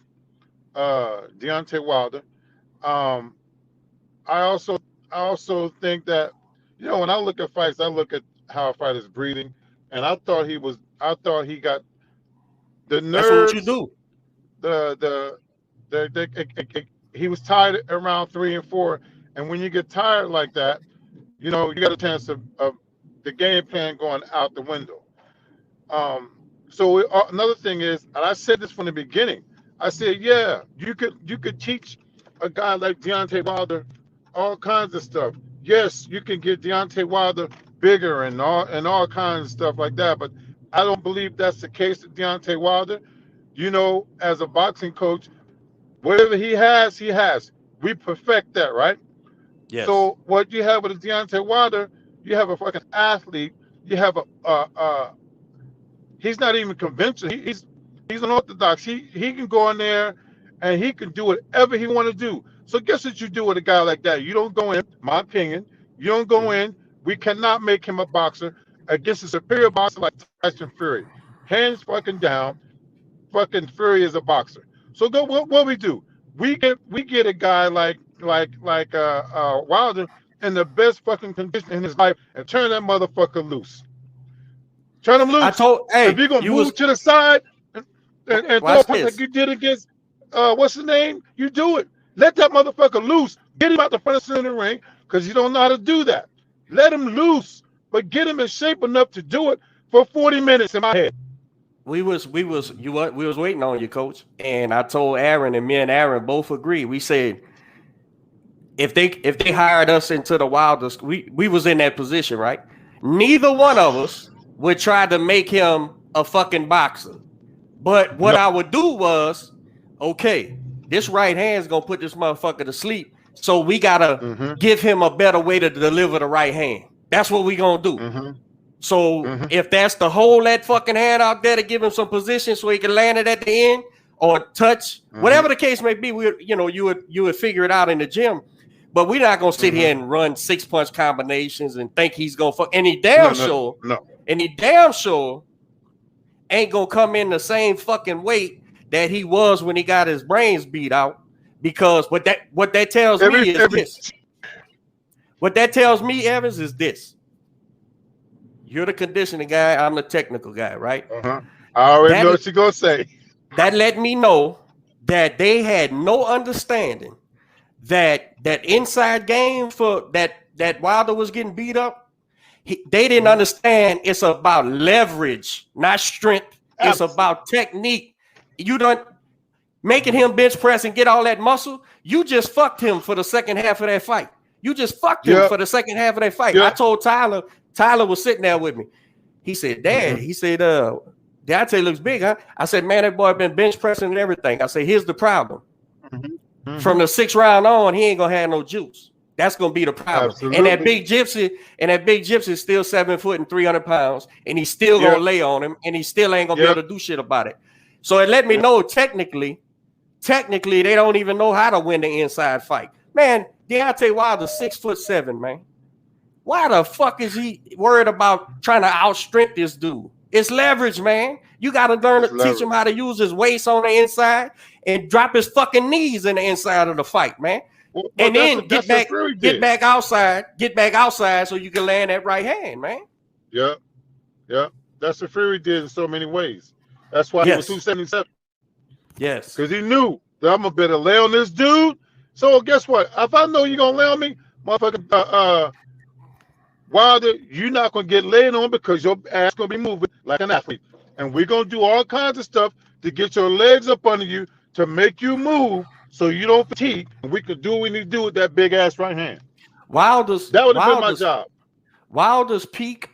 Deontay Wilder. I also think that, when I look at fights, I look at how a fighter's breathing, and I thought he got the nerves. That's what you do. He was tired around 3 and 4, and when you get tired like that, you got a chance of the game plan going out the window. So another thing is, and I said this from the beginning, I said, yeah, you could teach a guy like Deontay Wilder all kinds of stuff. Yes, you can get Deontay Wilder bigger and all kinds of stuff like that, but I don't believe that's the case with Deontay Wilder. As a boxing coach, whatever he has. We perfect that, right? Yes. So what you have with a Deontay Wilder, you have a fucking athlete. You have he's not even conventional. He's unorthodox. He can go in there and he can do whatever he want to do. So guess what you do with a guy like that? You don't go in, my opinion, you don't go in. We cannot make him a boxer against a superior boxer like Tyson Fury. Hands fucking down. Fucking Fury is a boxer. So what we do? We get a guy like Wilder in the best fucking condition in his life and turn that motherfucker loose. Turn him loose. If you're gonna move to the side and throw a punch like you did against what's his name? You do it. Let that motherfucker loose. Get him out the front of the ring because you don't know how to do that. Let him loose, but get him in shape enough to do it for 40 minutes in my head. We was waiting on you, coach. And I told Aaron, and me and Aaron both agreed. We said if they hired us into the Wildest, we was in that position, right? Neither one of us would try to make him a fucking boxer. But what I would do was, okay, this right hand's gonna put this motherfucker to sleep. So we gotta give him a better way to deliver the right hand. That's what we gonna do. So if that's to hold that fucking hand out there to give him some position so he can land it at the end or touch, whatever the case may be, you would figure it out in the gym. But we're not gonna sit here and run 6-punch combinations and think he's gonna fuck. And he damn sure ain't gonna come in the same fucking weight that he was when he got his brains beat out. Because what that tells me is this. What that tells me, Evans, is this. You're the conditioning guy. I'm the technical guy, right? I already know what you're gonna say. That let me know that they had no understanding that inside game for that Wilder was getting beat up. They didn't understand it's about leverage, not strength. It's about technique. You don't making him bench press and get all that muscle. You just fucked him for the second half of that fight. You just fucked him for the second half of that fight. I told Tyler was sitting there with me. He said, Dad, he said, Deontay looks big, huh? I said, man, that boy been bench pressing and everything. I said, here's the problem. From the 6th round on, he ain't gonna have no juice. That's gonna be the problem. Absolutely. And that big gypsy is still 7 foot and 300 pounds, and he's still gonna lay on him, and he still ain't gonna be able to do shit about it. So it let me know technically, they don't even know how to win the inside fight. Man, Deontay Wilder 6'7", man. Why the fuck is he worried about trying to outstrip this dude? It's leverage, man. You got to learn to teach him how to use his waist on the inside and drop his fucking knees in the inside of the fight, man. Well, and then get back outside so you can land that right hand, man. Yeah. That's what Fury did in so many ways. That's why he was 277. Yes. Because he knew that I'm going to better lay on this dude. So guess what? If I know you're going to lay on me, motherfucker, Wilder, you're not going to get laid on because your ass going to be moving like an athlete. And we're going to do all kinds of stuff to get your legs up under you to make you move so you don't fatigue. And we can do what we need to do with that big ass right hand. That would have been my job. Wilder's peak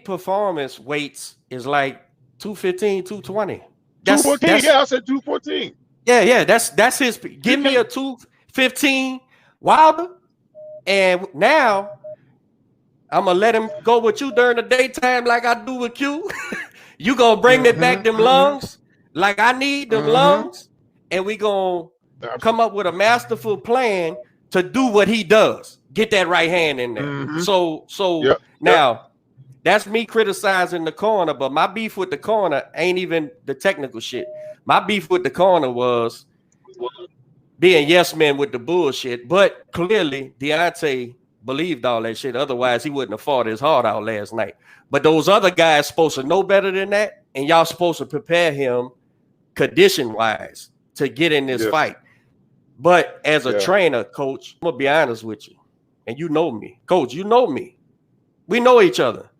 performance weights is like 215, 220. 214. I said 214. Yeah, that's his peak. Give me a 215 Wilder, and now I'm gonna let him go with you during the daytime like I do with Q. You gonna bring me back them lungs like I need them lungs, and we gonna come up with a masterful plan to do what he does. Get that right hand in there. So now that's me criticizing the corner, but my beef with the corner ain't even the technical shit. My beef with the corner was being yes men with the bullshit, but clearly Deontay believed all that shit. Otherwise, he wouldn't have fought his heart out last night. But those other guys supposed to know better than that, and y'all supposed to prepare him condition-wise to get in this fight. But as a trainer, coach, I'm gonna be honest with you, and you know me, coach. You know me. We know each other.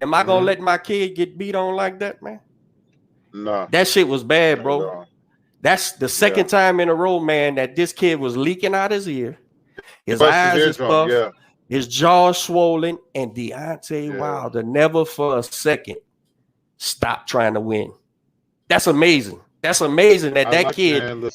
Am I gonna let my kid get beat on like that, man? No. That shit was bad, bro. No. That's the second time in a row, man, that this kid was leaking out his ear. His eyes is puffed, his jaw swollen, and Deontay Wilder never for a second stopped trying to win. That's amazing. That's amazing that that kid. Man,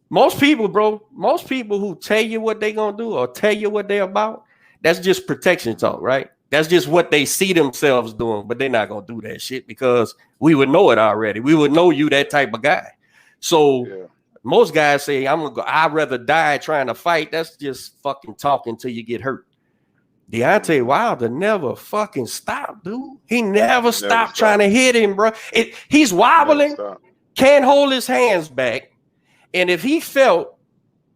most people, bro, most people who tell you what they're gonna do or tell you what they're about, that's just protection talk, right? That's just what they see themselves doing, but they're not gonna do that shit because we would know it already. We would know you that type of guy. So most guys say, I'd rather die trying to fight. That's just fucking talking till you get hurt. Deontay Wilder never fucking stopped, dude. He never stopped trying to hit him, bro. He's wobbling, can't hold his hands back. And if he felt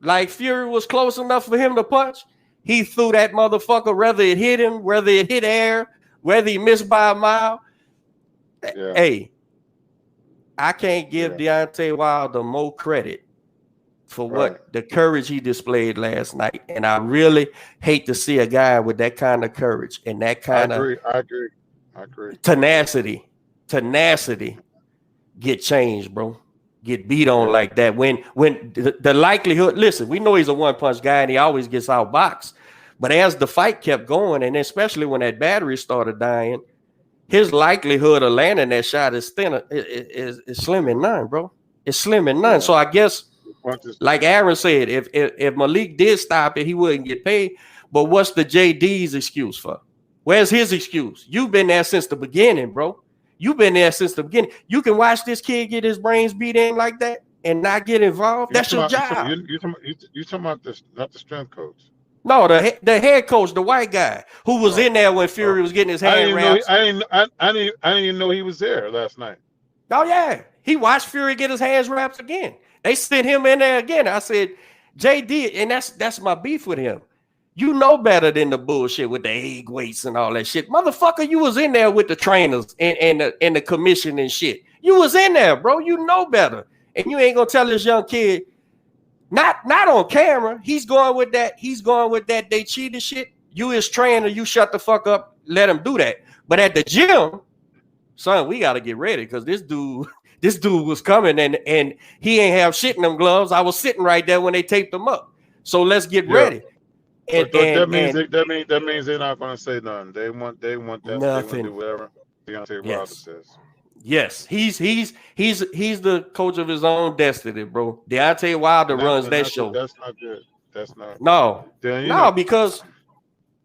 like Fury was close enough for him to punch, he threw that motherfucker, whether it hit him, whether it hit air, whether he missed by a mile. Yeah. Hey, I can't give Deontay Wilder more credit for what the courage he displayed last night. And I really hate to see a guy with that kind of courage and that kind of I agree. tenacity get changed, bro. Get beat on like that. When the likelihood, listen, we know he's a one-punch guy and he always gets outboxed. But as the fight kept going, and especially when that battery started dying, his likelihood of landing that shot is slim and none, bro. It's slim and none. So I guess, like Aaron said, if Malik did stop it, he wouldn't get paid. But what's the JD's excuse for? Where's his excuse? You've been there since the beginning, bro. You've been there since the beginning. You can watch this kid get his brains beat in like that and not get involved. That's your job. You talking about this, not the strength coach. No, the head coach, the white guy who was in there when Fury was getting his hand wraps. I didn't even know he was there last night. Oh yeah, he watched Fury get his hands wrapped again. They sent him in there again. I said, JD, and that's my beef with him. You know better than the bullshit with the egg weights and all that shit. Motherfucker, you was in there with the trainers and the commission and shit. You was in there, bro. You know better. And you ain't gonna tell this young kid, not on camera. He's going with that they cheated shit. You his trainer, you shut the fuck up, let him do that. But at the gym, son, we gotta get ready because this dude was coming and he ain't have shit in them gloves. I was sitting right there when they taped them up. So let's get ready. That means they're not going to say nothing. They want that. Nothing. They want to do whatever Deontay Wilder says. Yes, he's the coach of his own destiny, bro. Deontay Wilder runs that show. That's not good. That's not. No, because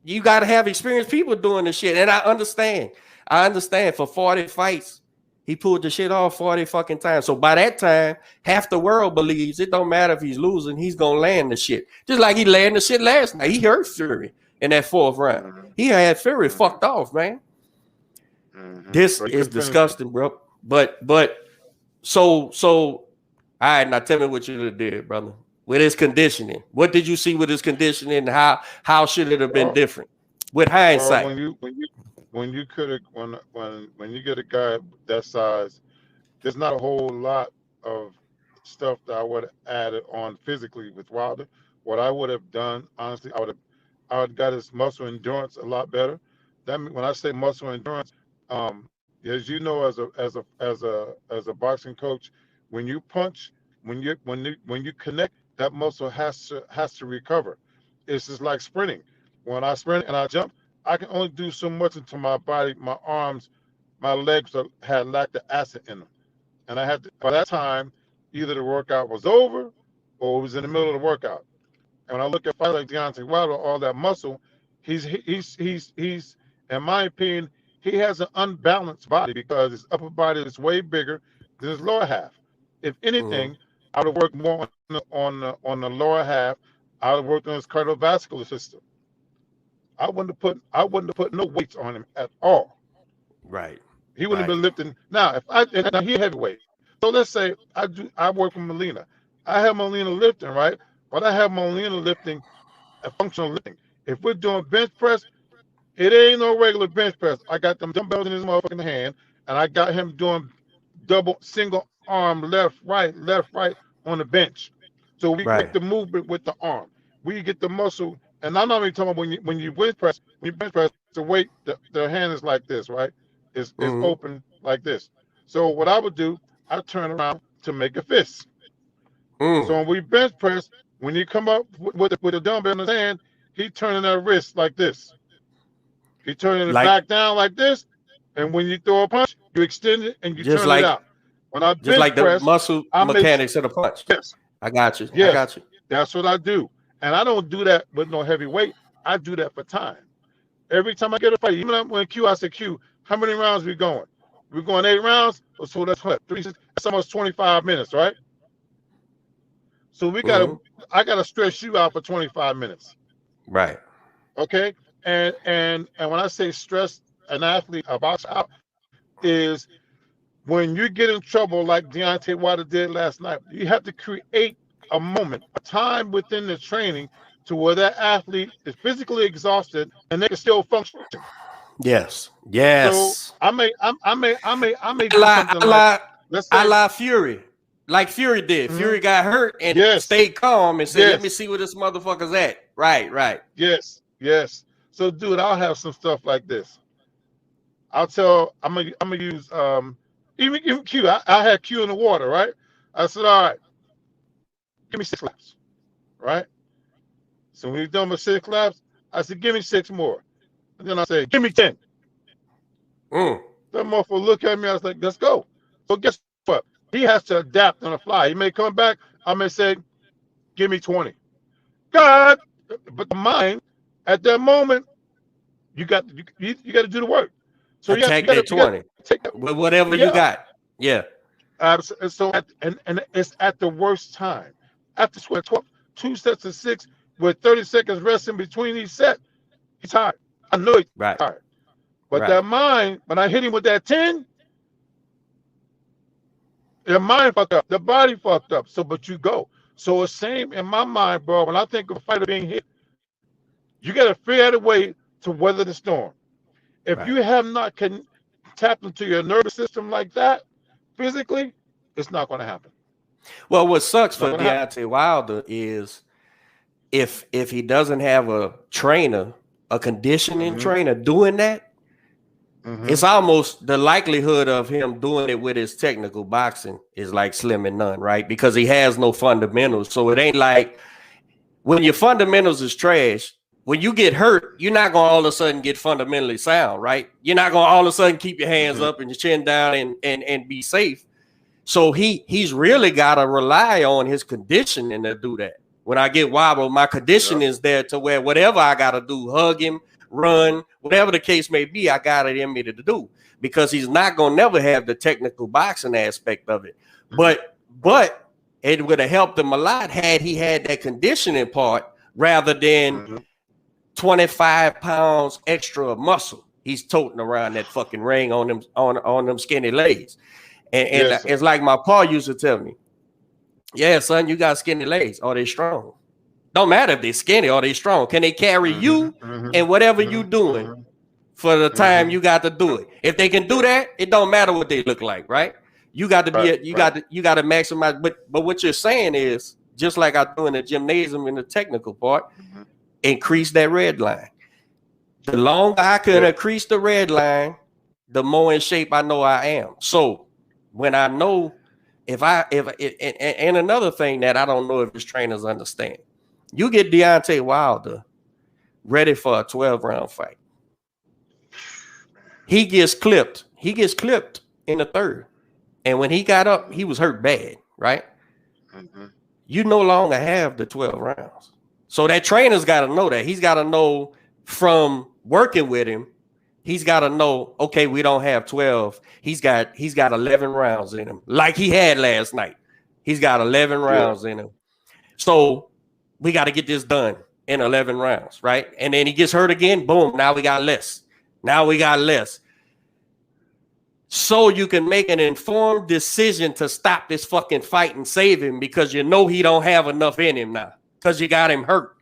you got to have experienced people doing this shit, and I understand. For 40 fights, he pulled the shit off 40 fucking times. So by that time, half the world believes it don't matter if he's losing, he's gonna land the shit. Just like he landed the shit last night. He hurt Fury in that 4th round. He had Fury fucked off, man. This is disgusting, bro. But so all right, now tell me what you did, brother. With his conditioning. What did you see with his conditioning? How should it have been different? With hindsight. When you get a guy that size, there's not a whole lot of stuff that I would have added on physically with Wilder. What I would have done, honestly, I would have got his muscle endurance a lot better. That when I say muscle endurance, as you know, as a boxing coach, when you punch, when you connect, that muscle has to recover. It's just like sprinting. When I sprint and I jump, I can only do so much until my body, my arms, my legs had lactic acid in them. And I had to, by that time, either the workout was over or it was in the middle of the workout. And when I look at fighters like Deontay Wilder, all that muscle, he's in my opinion, he has an unbalanced body because his upper body is way bigger than his lower half. If anything, I would have worked more on the lower half. I would have worked on his cardiovascular system. I wouldn't have put no weights on him at all. Right. He wouldn't have been lifting. Now, now he heavyweight. So let's say I work with Molina. I have Molina lifting, right? But I have Molina lifting a functional lifting. If we're doing bench press, it ain't no regular bench press. I got them dumbbells in his motherfucking hand, and I got him doing single arm left, right on the bench. So we get the movement with the arm. We get the muscle. And I'm not even talking about when you bench press, the weight, the hand is like this, right? It's open like this. So what I would do, I turn around to make a fist. So when we bench press, when you come up with the dumbbell in his hand, he turning that wrist like this. He turning it back down like this. And when you throw a punch, you extend it and you turn it out. When I bench like press, the muscle mechanics of the punch. Yes. I got you. Yes. I got you. That's what I do. And I don't do that with no heavy weight. I do that for time. Every time I get a fight, even when I say Q, how many rounds we going? We're going 8 rounds. So that's what? That's almost 25 minutes, right? So I gotta stretch you out for 25 minutes. Right. Okay. And when I say stress an athlete, a boxer out, is when you get in trouble like Deontay Wilder did last night, you have to create a moment, a time within the training to where that athlete is physically exhausted and they can still function. Yes. So I may do something like, let's say, I lie Fury. Like Fury did. Fury got hurt and stayed calm and said, let me see where this motherfucker's at. Right. Yes. So dude, I'll have some stuff like this. I'm gonna use even Q. I had Q in the water, right? I said, all right, give me 6 laps, right? So when you're done with 6 laps, I said, give me 6 more. And then I said, give me 10. That motherfucker looked at me, I was like, let's go. So guess what? He has to adapt on the fly. He may come back, I may say, give me 20. God, but the mind, at that moment, you got to do the work. So take that 20. With whatever you got. Yeah. So and it's at the worst time. After 2 sets of 6, with 30 seconds rest in between each set, he's tired. I know he's tired. But that mind, when I hit him with that 10, the mind fucked up, the body fucked up. So, but you go. So it's same in my mind, bro. When I think of a fighter being hit, you got to figure out a way to weather the storm. If you have not tapped into your nervous system like that, physically, it's not going to happen. Well, what sucks for Deontay Wilder is if he doesn't have a trainer, a conditioning trainer doing that, it's almost the likelihood of him doing it with his technical boxing is like slim and none, right? Because he has no fundamentals. So it ain't like when your fundamentals is trash, when you get hurt, you're not going to all of a sudden get fundamentally sound, right? You're not going to all of a sudden keep your hands up and your chin down and be safe. So he's really got to rely on his conditioning to do that. When I get wobbled, my conditioning is there to where whatever I got to do, hug him, run, whatever the case may be, I got it in me to do, because he's not going to never have the technical boxing aspect of it. But it would have helped him a lot had he had that conditioning part rather than 25 pounds extra of muscle he's toting around that fucking ring on them skinny legs. And it's like my pa used to tell me, yeah, son, you got skinny legs. Are they strong? Don't matter if they're skinny or they strong. Can they carry you and whatever you doing for the time you got to do it? If they can do that, it don't matter what they look like, right? You got to be you got to maximize. But what you're saying is, just like I do in the gymnasium in the technical part, increase that red line. The longer I can increase the red line, the more in shape I know I am. So when I know and another thing that I don't know if his trainers understand, you get Deontay Wilder ready for a 12-round fight. He gets clipped. He gets clipped in the third. And when he got up, he was hurt bad, right? You no longer have the 12 rounds. So that trainer's got to know that. He's got to know from working with him, he's got to know, okay, we don't have 12. He's got 11 rounds in him, like he had last night. He's got 11 rounds in him. So we got to get this done in 11 rounds, right? And then he gets hurt again. Boom. Now we got less. So you can make an informed decision to stop this fucking fight and save him, because you know he don't have enough in him now because you got him hurt.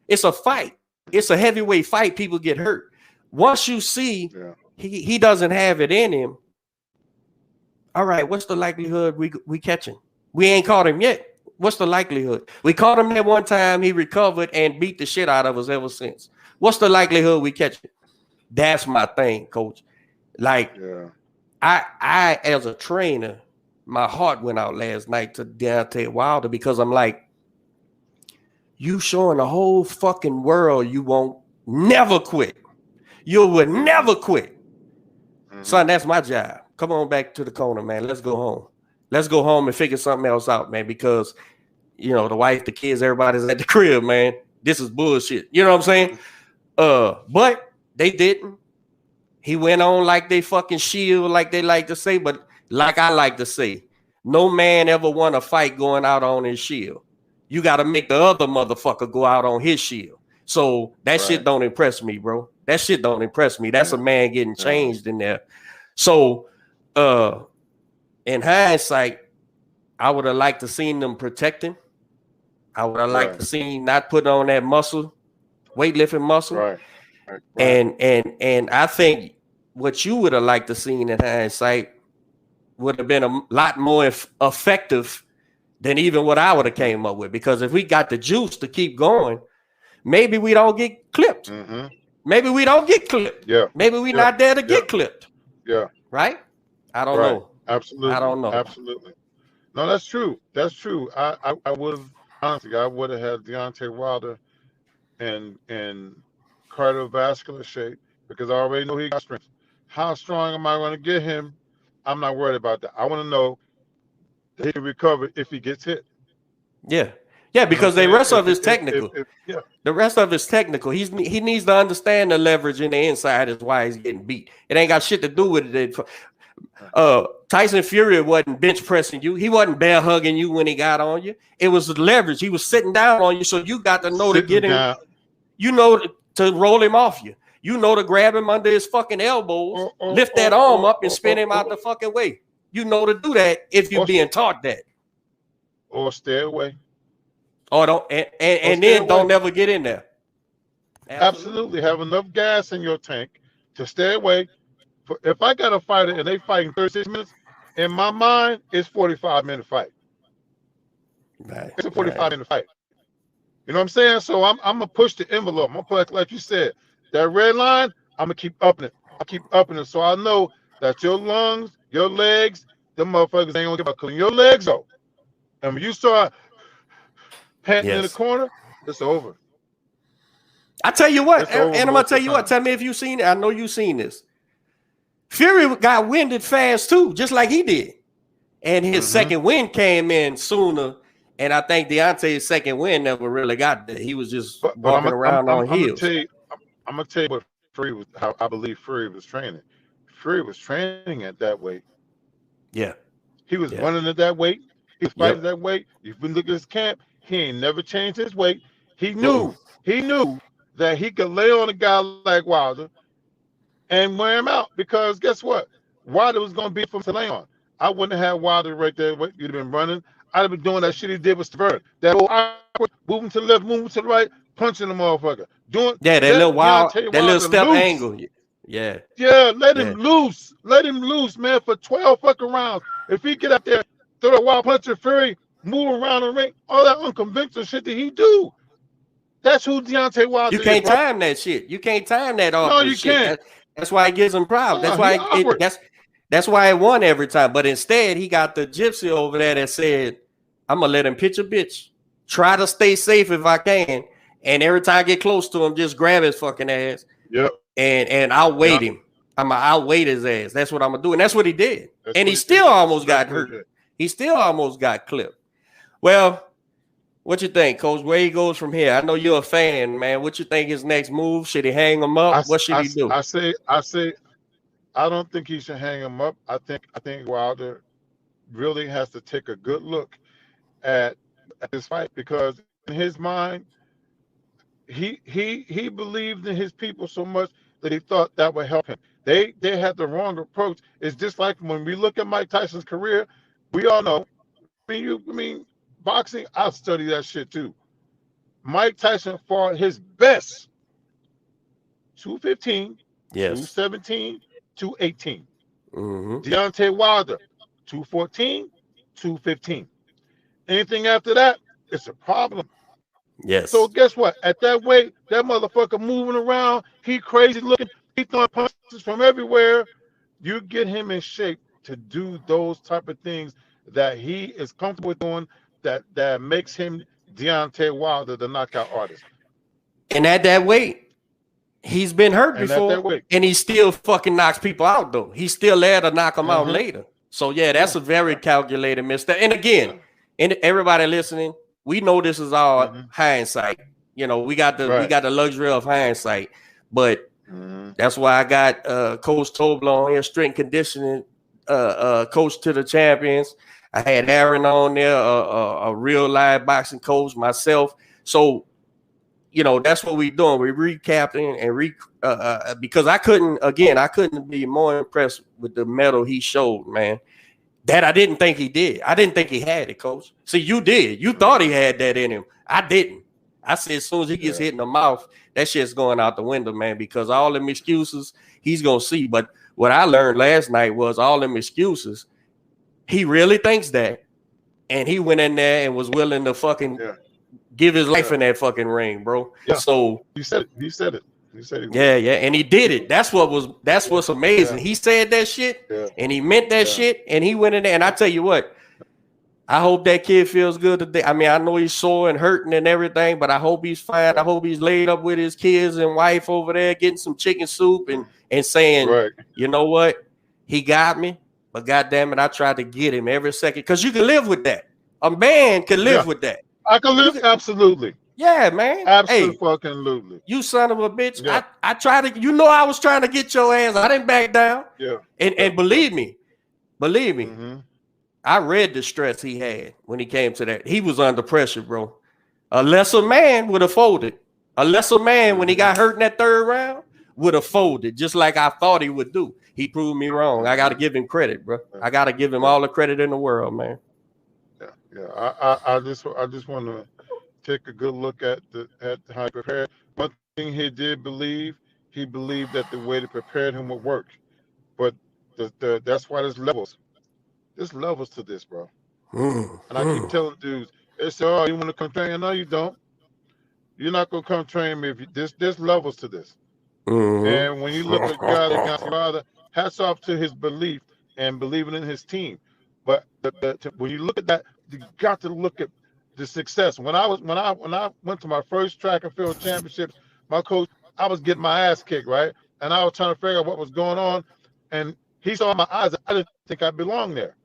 It's a fight. It's a heavyweight fight. People get hurt. Once you see he doesn't have it in him, all right, what's the likelihood we catch him? We ain't caught him yet. What's the likelihood? We caught him that one time, he recovered and beat the shit out of us ever since. What's the likelihood we catch him? That's my thing, coach. Like, I as a trainer, my heart went out last night to Deontay Wilder, because I'm like, you showing the whole fucking world you won't never quit. You would never quit. Son, that's my job. Come on back to the corner, man. Let's go home. Let's go home and figure something else out, man, because, you know, the wife, the kids, everybody's at the crib, man. This is bullshit. You know what I'm saying? But they didn't. He went on like they fucking shield, like they like to say, but like I like to say, no man ever won a fight going out on his shield. You got to make the other motherfucker go out on his shield. So that shit don't impress me, bro. That shit don't impress me. That's a man getting changed in there. So, in hindsight, I would have liked to seen them protect him. I would have liked to seen not put on that muscle, weightlifting muscle. And I think what you would have liked to seen in hindsight would have been a lot more effective than even what I would have came up with. Because if we got the juice to keep going, maybe we don't get clipped. Maybe we don't get clipped. Maybe we not there to get clipped. Right? I don't know. Absolutely. I don't know. Absolutely. No, that's true. That's true. I would have, honestly, I would have had Deontay Wilder in cardiovascular shape, because I already know he got strength. How strong am I going to get him? I'm not worried about that. I want to know that he can recover if he gets hit. Yeah, because the rest of his technical. The rest of his technical. He needs to understand the leverage in the inside is why he's getting beat. It ain't got shit to do with it. Tyson Fury wasn't bench pressing you. He wasn't bear hugging you when he got on you. It was the leverage. He was sitting down on you, so you got to know to get him. You know to roll him off you. You know to grab him under his fucking elbows, lift that arm up, and spin him out the fucking way. You know to do that if you're being taught that. Or stay away. Or don't and then don't never get in there. Absolutely. Have enough gas in your tank to stay away. If I got a fighter and they fighting 36 minutes, in my mind, it's 45-minute fight. Right. It's a 45-minute fight. You know what I'm saying? So I'm gonna push the envelope. I'm gonna put, like you said, that red line. I'm gonna keep upping it. I keep upping it, so I know that your lungs, your legs, them motherfuckers ain't gonna give a clean your legs off. And when you start panting in the corner, it's over. I tell you what, and I'm gonna tell you what. Tell me if you've seen it. I know you've seen this. Fury got winded fast too, just like he did, and his second wind came in sooner. And I think Deontay's second win never really got there. He was just walking around on heels. I'm gonna tell you what Fury was. How I believe Fury was training. Fury was training at that weight. Yeah, he was running at that weight. He was fighting that weight. You've been looking at his camp. He ain't never changed his weight. He knew. He knew that he could lay on a guy like Wilder and wear him out, because guess what? Wilder was going to be from to lay on. I wouldn't have had Wilder right there. You'd have been running. I'd have been doing that shit he did with Stavert. That old awkward, moving to the left, moving to the right, punching the motherfucker. That little wild, that little step angle. Yeah. Yeah, let him loose. Let him loose, man, for 12 fucking rounds. If he get up there, throw a wild punch at Fury, move around the ring, all that unconventional shit that he do. That's who Deontay Wilder is. You can't time that shit. You can't time that off. No, you can't. That's why it gives him problems. That's why it won every time. But instead, he got the gypsy over there that said, I'm going to let him pitch a bitch. Try to stay safe if I can. And every time I get close to him, just grab his fucking ass. Yep. And outweight him. I'm going to outweight his ass. That's what I'm going to do. And that's what he did. And he still almost got hurt. He still almost got clipped. Well, what you think, Coach? Where he goes from here? I know you're a fan, man. What you think his next move? Should he hang him up? What should he do? I say, I don't think he should hang him up. I think Wilder really has to take a good look at this fight, because in his mind, he believed in his people so much that he thought that would help him. They had the wrong approach. It's just like when we look at Mike Tyson's career, we all know. I mean, boxing, I've studied that shit too. Mike Tyson fought his best 215, 217, 218. Deontay Wilder, 214, 215. Anything after that, it's a problem. Yes. So guess what? At that weight, that motherfucker moving around, he crazy looking, he throwing punches from everywhere. You get him in shape to do those type of things that he is comfortable with doing, that makes him Deontay Wilder, the knockout artist. And at that weight, he's been hurt before, and he still fucking knocks people out, though. He's still there to knock them out later. So, yeah, that's a very calculated mistake. And again, everybody listening, we know this is all hindsight. You know, we got the luxury of hindsight. But that's why I got Coach Tobler on here, strength and conditioning coach to the champions. I had Aaron on there, a real live boxing coach, myself. So, you know, that's what we're doing. We're recapping and because I couldn't be more impressed with the medal he showed, man. That I didn't think he did. I didn't think he had it, Coach. See, you did. You thought he had that in him. I didn't. I said as soon as he gets hit in the mouth, that shit's going out the window, man, because all them excuses he's going to see. But what I learned last night was all them excuses, he really thinks that. And he went in there and was willing to fucking give his life in that fucking ring, bro. Yeah. So he said it. He said it. Yeah, and he did it. That's what's amazing. He said that shit and he meant that shit, and he went in there. And I tell you what, I hope that kid feels good today. I mean, I know he's sore and hurting and everything, but I hope he's fine. I hope he's laid up with his kids and wife over there getting some chicken soup and saying, you know what? He got me, but goddamn it, I tried to get him every second. Because you can live with that. A man can live with that. I can live, absolutely. Yeah, man. Absolutely. You son of a bitch. Yeah. I tried to, I was trying to get your ass. I didn't back down. Yeah. And believe me, Believe me, Mm-hmm. I read the stress he had when he came to that. He was under pressure, bro. A lesser man would have folded. A lesser man, when he got hurt in that third round, would have folded, just like I thought he would do. He proved me wrong. I got to give him credit, bro. I got to give him all the credit in the world, man. Yeah. I just want to take a good look at how he prepared. One thing he did believe, he believed that the way they prepared him would work. But that's why there's levels. There's levels to this, bro. And I keep telling dudes, they say, "Oh, you want to come train?" No, you don't. You're not gonna come train me if there's levels to this. And when you look at guys like Jonathan Foreman, hats off to his belief and believing in his team. But when you look at that, you got to look at the success. When I went to my first track and field championships, my coach, I was getting my ass kicked, right? And I was trying to figure out what was going on. And he saw my eyes. I didn't think I belonged there.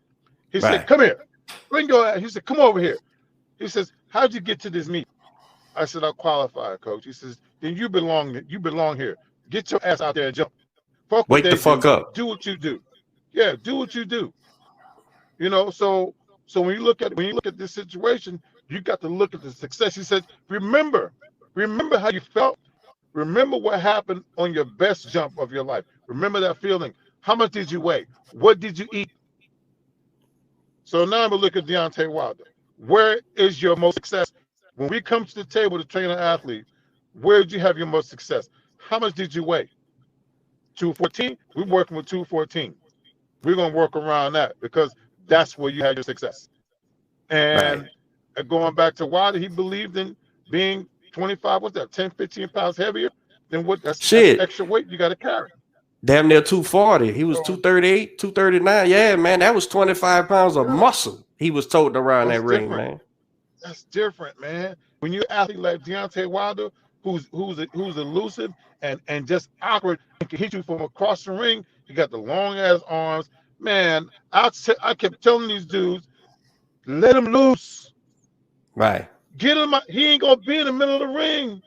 He said, "Come here. Bring your ass." He said, "Come over here." He says, "How'd you get to this meet?" I said, "I qualified, coach." He says, "Then you belong here. Get your ass out there and jump. Wake the fuck up. Do what you do. Yeah, do what you do." You know, so when you look at this situation, you got to look at the success. He said, remember how you felt. Remember what happened on your best jump of your life. Remember that feeling. How much did you weigh? What did you eat? So now I'm gonna look at Deontay Wilder. Where is your most success? When we come to the table to train an athlete, where did you have your most success? How much did you weigh? 214? We're working with 214. We're gonna work around that because that's where you had your success. And going back to Wilder, he believed in being 25, what's that, 10, 15 pounds heavier than what that's extra weight you got to carry. Damn near 240. He was 238, 239. Yeah, man, that was 25 pounds of muscle he was toting around that ring, man. That's different, man. When you're an athlete like Deontay Wilder, who's elusive and just awkward and can hit you from across the ring, he got the long ass arms. Man, I kept telling these dudes, let him loose. Right. Get him out. He ain't gonna be in the middle of the ring.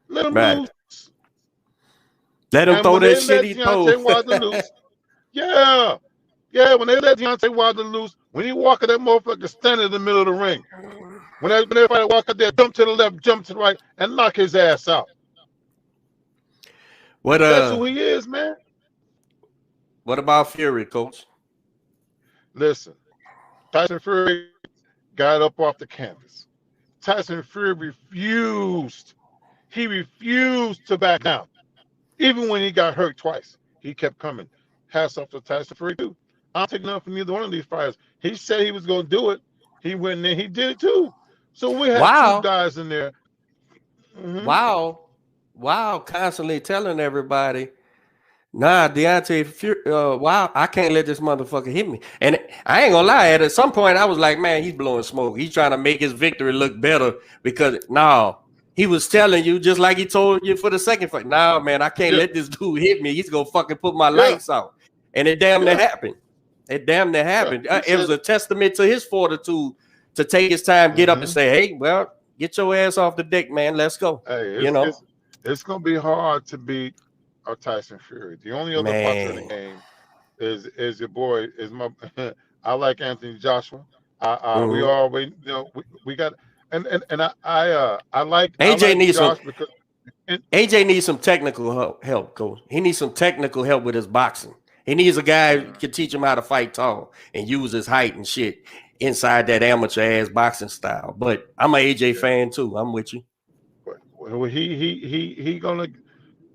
Let him loose. Let him throw that shit he throws. Yeah. When they let Deontay Wilder loose, when he walk at that motherfucker standing in the middle of the ring. When everybody walk out there, jump to the left, jump to the right, and knock his ass out. That's who he is, man. What about Fury, coach? Listen, Tyson Fury got up off the canvas. Tyson Fury refused. He refused to back down. Even when he got hurt twice, he kept coming. Hats off to Tyson Fury, too. I'm taking up for neither one of these fighters. He said he was going to do it. He went in there. He did it, too. So we had two guys in there. Wow, constantly telling everybody, nah, Deontay Fury, I can't let this motherfucker hit me. And I ain't gonna lie, at some point I was like, man, he's blowing smoke. He's trying to make his victory look better because he was telling you just like he told you for the second fight. Nah, man, I can't let this dude hit me. He's gonna fucking put my lights out. And it damn near happened. It was a testament to his fortitude to take his time, get up and say, hey, well, get your ass off the deck, man. Let's go. Hey, it's gonna be hard to beat Tyson Fury. The only other boxer in the game is your boy. I like Anthony Joshua. We always, we got and I like AJ needs some. AJ needs some technical help, coach. He needs some technical help with his boxing. He needs a guy who can teach him how to fight tall and use his height and shit inside that amateur ass boxing style. But I'm an AJ fan too. I'm with you. Well, he gonna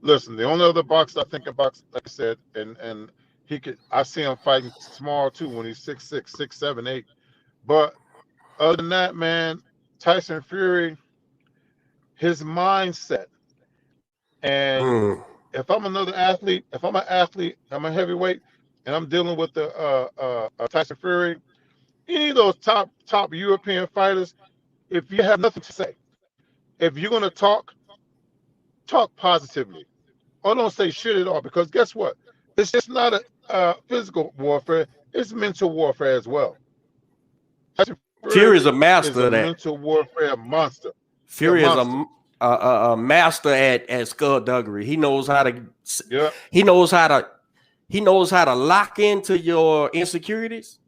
listen. The only other boxer I think about, like I said, and he could. I see him fighting small too when he's 6'6", 6'7", 6'8". But other than that, man, Tyson Fury, his mindset, and if I'm another athlete, if I'm an athlete, I'm a heavyweight, and I'm dealing with the Tyson Fury, any of those top European fighters, if you have nothing to say, if you're gonna talk positively, or don't say shit at all, because guess what? It's just not a physical warfare; it's mental warfare as well. Fury is a master of that. Mental warfare monster. Fury is a master at skullduggery. He knows how to. He knows how to he knows how to lock into your insecurities,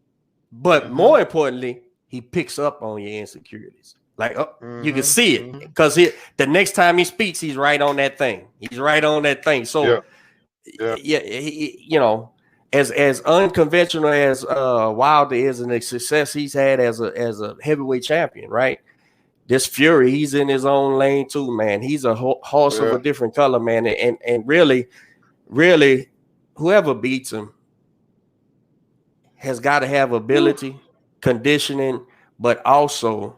but more importantly, he picks up on your insecurities. Like, you can see it because the next time he speaks, he's right on that thing. He's right on that thing. So, you know, as unconventional as Wilder is and the success he's had as a heavyweight champion, right? This Fury, he's in his own lane too, man. He's a horse of a different color, man. And really, whoever beats him has got to have ability, conditioning, but also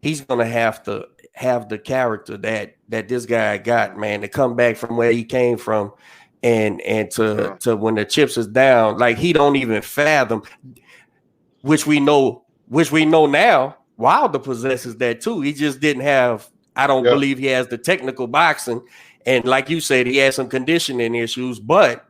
he's gonna have to have the character that this guy got, man, to come back from where he came from and to when the chips is down, like he don't even fathom, which we know now. Wilder possesses that too. He just didn't have, I don't believe he has the technical boxing. And like you said, he had some conditioning issues, but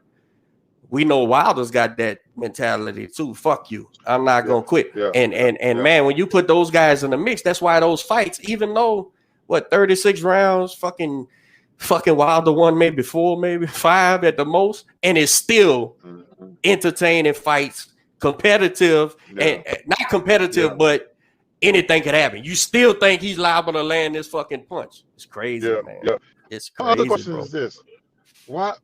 we know Wilder's got that mentality too. Fuck you. I'm not gonna quit. And man, when you put those guys in the mix, that's why those fights, even though 36 rounds, fucking Wilder won maybe 4, maybe 5 at the most, and it's still entertaining fights, competitive and not competitive, but anything could happen. You still think he's liable to land this fucking punch? It's crazy, man. It's crazy. My other question bro. is this: why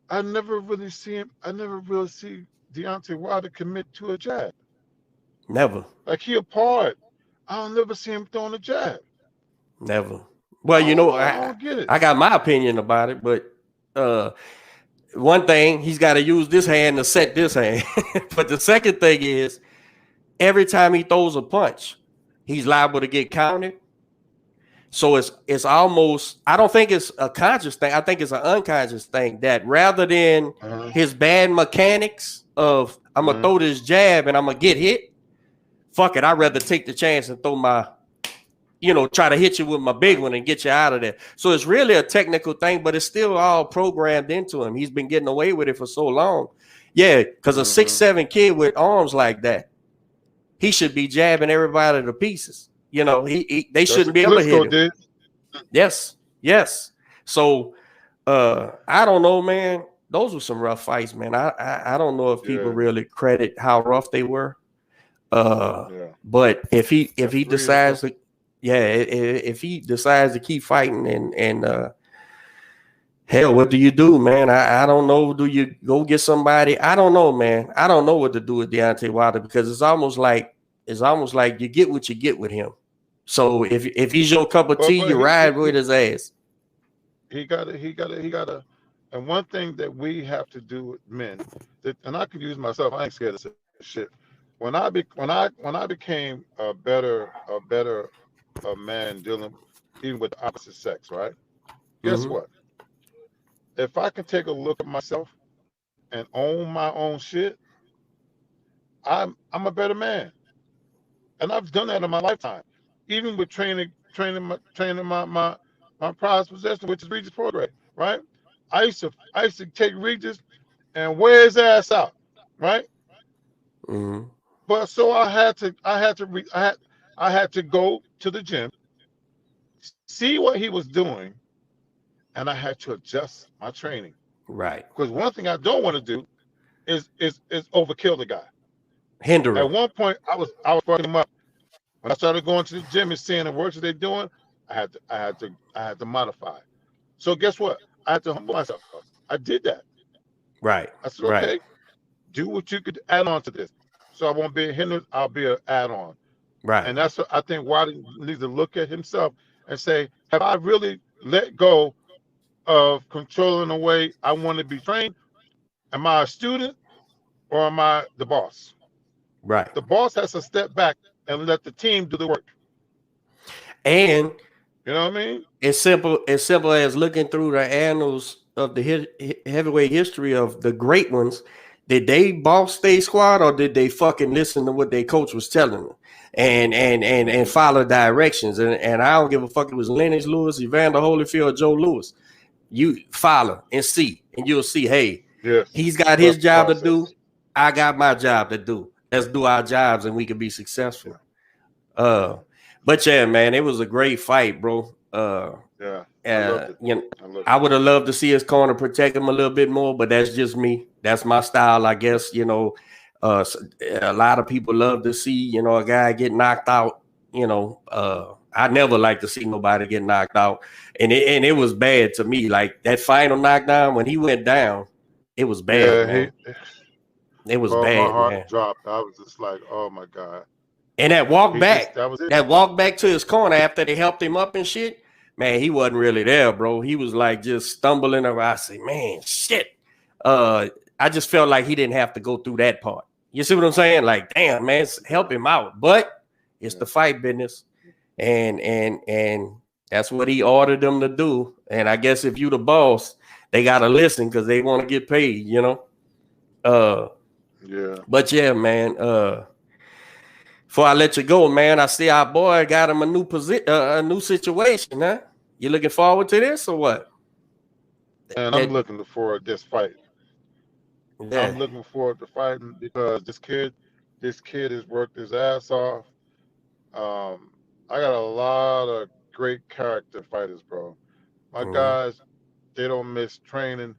I never really see Deontay Wilder commit to a jab. Never. Like he apart. I'll never see him throwing a jab. Never. Well, you know, I don't get it. I got my opinion about it, but one thing, he's got to use this hand to set this hand. But the second thing is, every time he throws a punch, he's liable to get counted. So it's almost, I don't think it's a conscious thing. I think it's an unconscious thing that rather than his bad mechanics of I'm going to throw this jab and I'm going to get hit, fuck it. I'd rather take the chance and throw my, try to hit you with my big one and get you out of there. So it's really a technical thing, but it's still all programmed into him. He's been getting away with it for so long. Yeah, because a 6'7" kid with arms like that, he should be jabbing everybody to pieces. They shouldn't be able to hit him. Yes. So I don't know, man. Those were some rough fights, man. I don't know if people really credit how rough they were. But if he decides to, if he decides to keep fighting and hell, what do you do, man? I don't know. Do you go get somebody? I don't know, man. I don't know what to do with Deontay Wilder because it's almost like you get what you get with him. So if he's your cup of tea, you ride with his ass. He gotta. And one thing that we have to do with men, and I could use myself. I ain't scared of shit. When I became a better man dealing even with the opposite sex, right? Guess what? If I can take a look at myself and own my own shit, I'm a better man. And I've done that in my lifetime, even with training my prized possession, which is Regis Prograde, right? I used to take Regis and wear his ass out, right? But so I had to go to the gym, see what he was doing, and I had to adjust my training. Right. Because one thing I don't want to do is overkill the guy. Hinder him. At one point, I was fucking him up. When I started going to the gym and seeing the work that they're doing, I had to modify. So guess what? I had to humble myself. I did that. Right. I said, okay, do what you could add on to this. So I won't be a hindrance, I'll be an add-on. Right. And that's what I think Wilder needs to look at himself and say, have I really let go of controlling the way I want to be trained? Am I a student or am I the boss? Right. The boss has to step back and let the team do the work. And you know what I mean? It's simple as looking through the annals of the heavyweight history of the great ones. Did they boss their squad or did they fucking listen to what their coach was telling them and follow directions? And I don't give a fuck if it was Lennox Lewis, Evander Holyfield, Joe Louis. You follow and see, and you'll see, hey, he's got his job to do. I got my job to do. Let's do our jobs and we can be successful. But yeah, man, it was a great fight, bro. You know, I would have loved to see his corner protect him a little bit more, but that's just me. That's my style, I guess. You know, a lot of people love to see, you know, a guy get knocked out. You know, I never like to see nobody get knocked out, and it was bad to me. Like that final knockdown when he went down, it was bad, man. It was bad, my heart man. dropped. I was just like, oh my God. And that walk back, that was it. that walk back to his corner after they helped him up and shit, man, he wasn't really there, bro. He was like just stumbling around. I say, man, shit. I just felt like he didn't have to go through that part. You see what I'm saying? Like, damn, man, help him out. But it's the fight business. And that's what he ordered them to do. And I guess if you the boss, they gotta listen because they want to get paid, you know. But yeah, man. Before I let you go, man, I see our boy got him a new position, a new situation, huh? You looking forward to this or what? And I'm looking forward to this fight. Yeah. I'm looking forward to fighting because this kid has worked his ass off. I got a lot of great character fighters, bro. My guys, they don't miss training.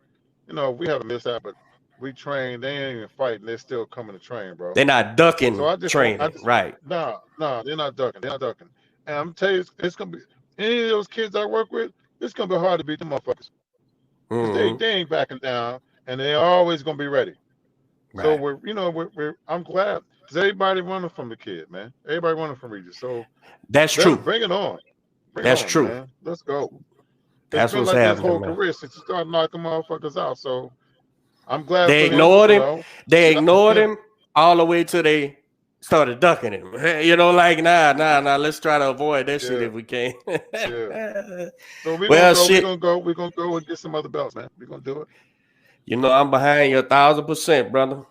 You know, we haven't missed that, but we train. They ain't even fighting. They're still coming to train, bro. They're not ducking training, right? No, they're not ducking. They're not ducking. And I'm telling you, it's gonna be any of those kids I work with. It's gonna be hard to beat them motherfuckers. They ain't backing down, and they're always gonna be ready. Right. So I'm glad because everybody running from the kid, man. Everybody running from Regis. So that's true. Bring it on. That's true. Man. Let's go. That's what's like happening, this whole man. career since you started knocking motherfuckers out. So I'm glad they ignored him. You know? They ignored him all the way till they started ducking him. You know, like nah. Let's try to avoid that shit if we can. So we're gonna go and get some other belts, man. We're gonna do it. You know, I'm behind you 1,000%, brother.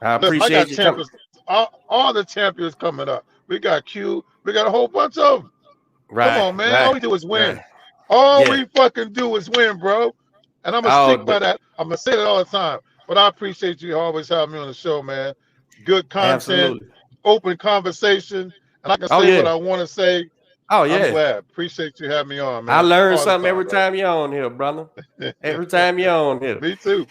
I appreciate you coming. All the champions coming up. We got Q. We got a whole bunch of them. Right. Come on, man. Right, all we do is win. Right. All we fucking do is win, bro. And I'm gonna stick by that. I'm gonna say that all the time. But I appreciate you always having me on the show, man. Good content, open conversation, and I can say what I want to say. Oh yeah. I'm glad. Appreciate you having me on, man. I learn something every time you're on here, brother. Every time you're on here. Me too.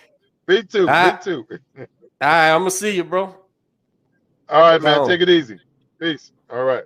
Me too. Me too. All right, I'm gonna see you, bro. All right, man. Take it easy. Peace. All right.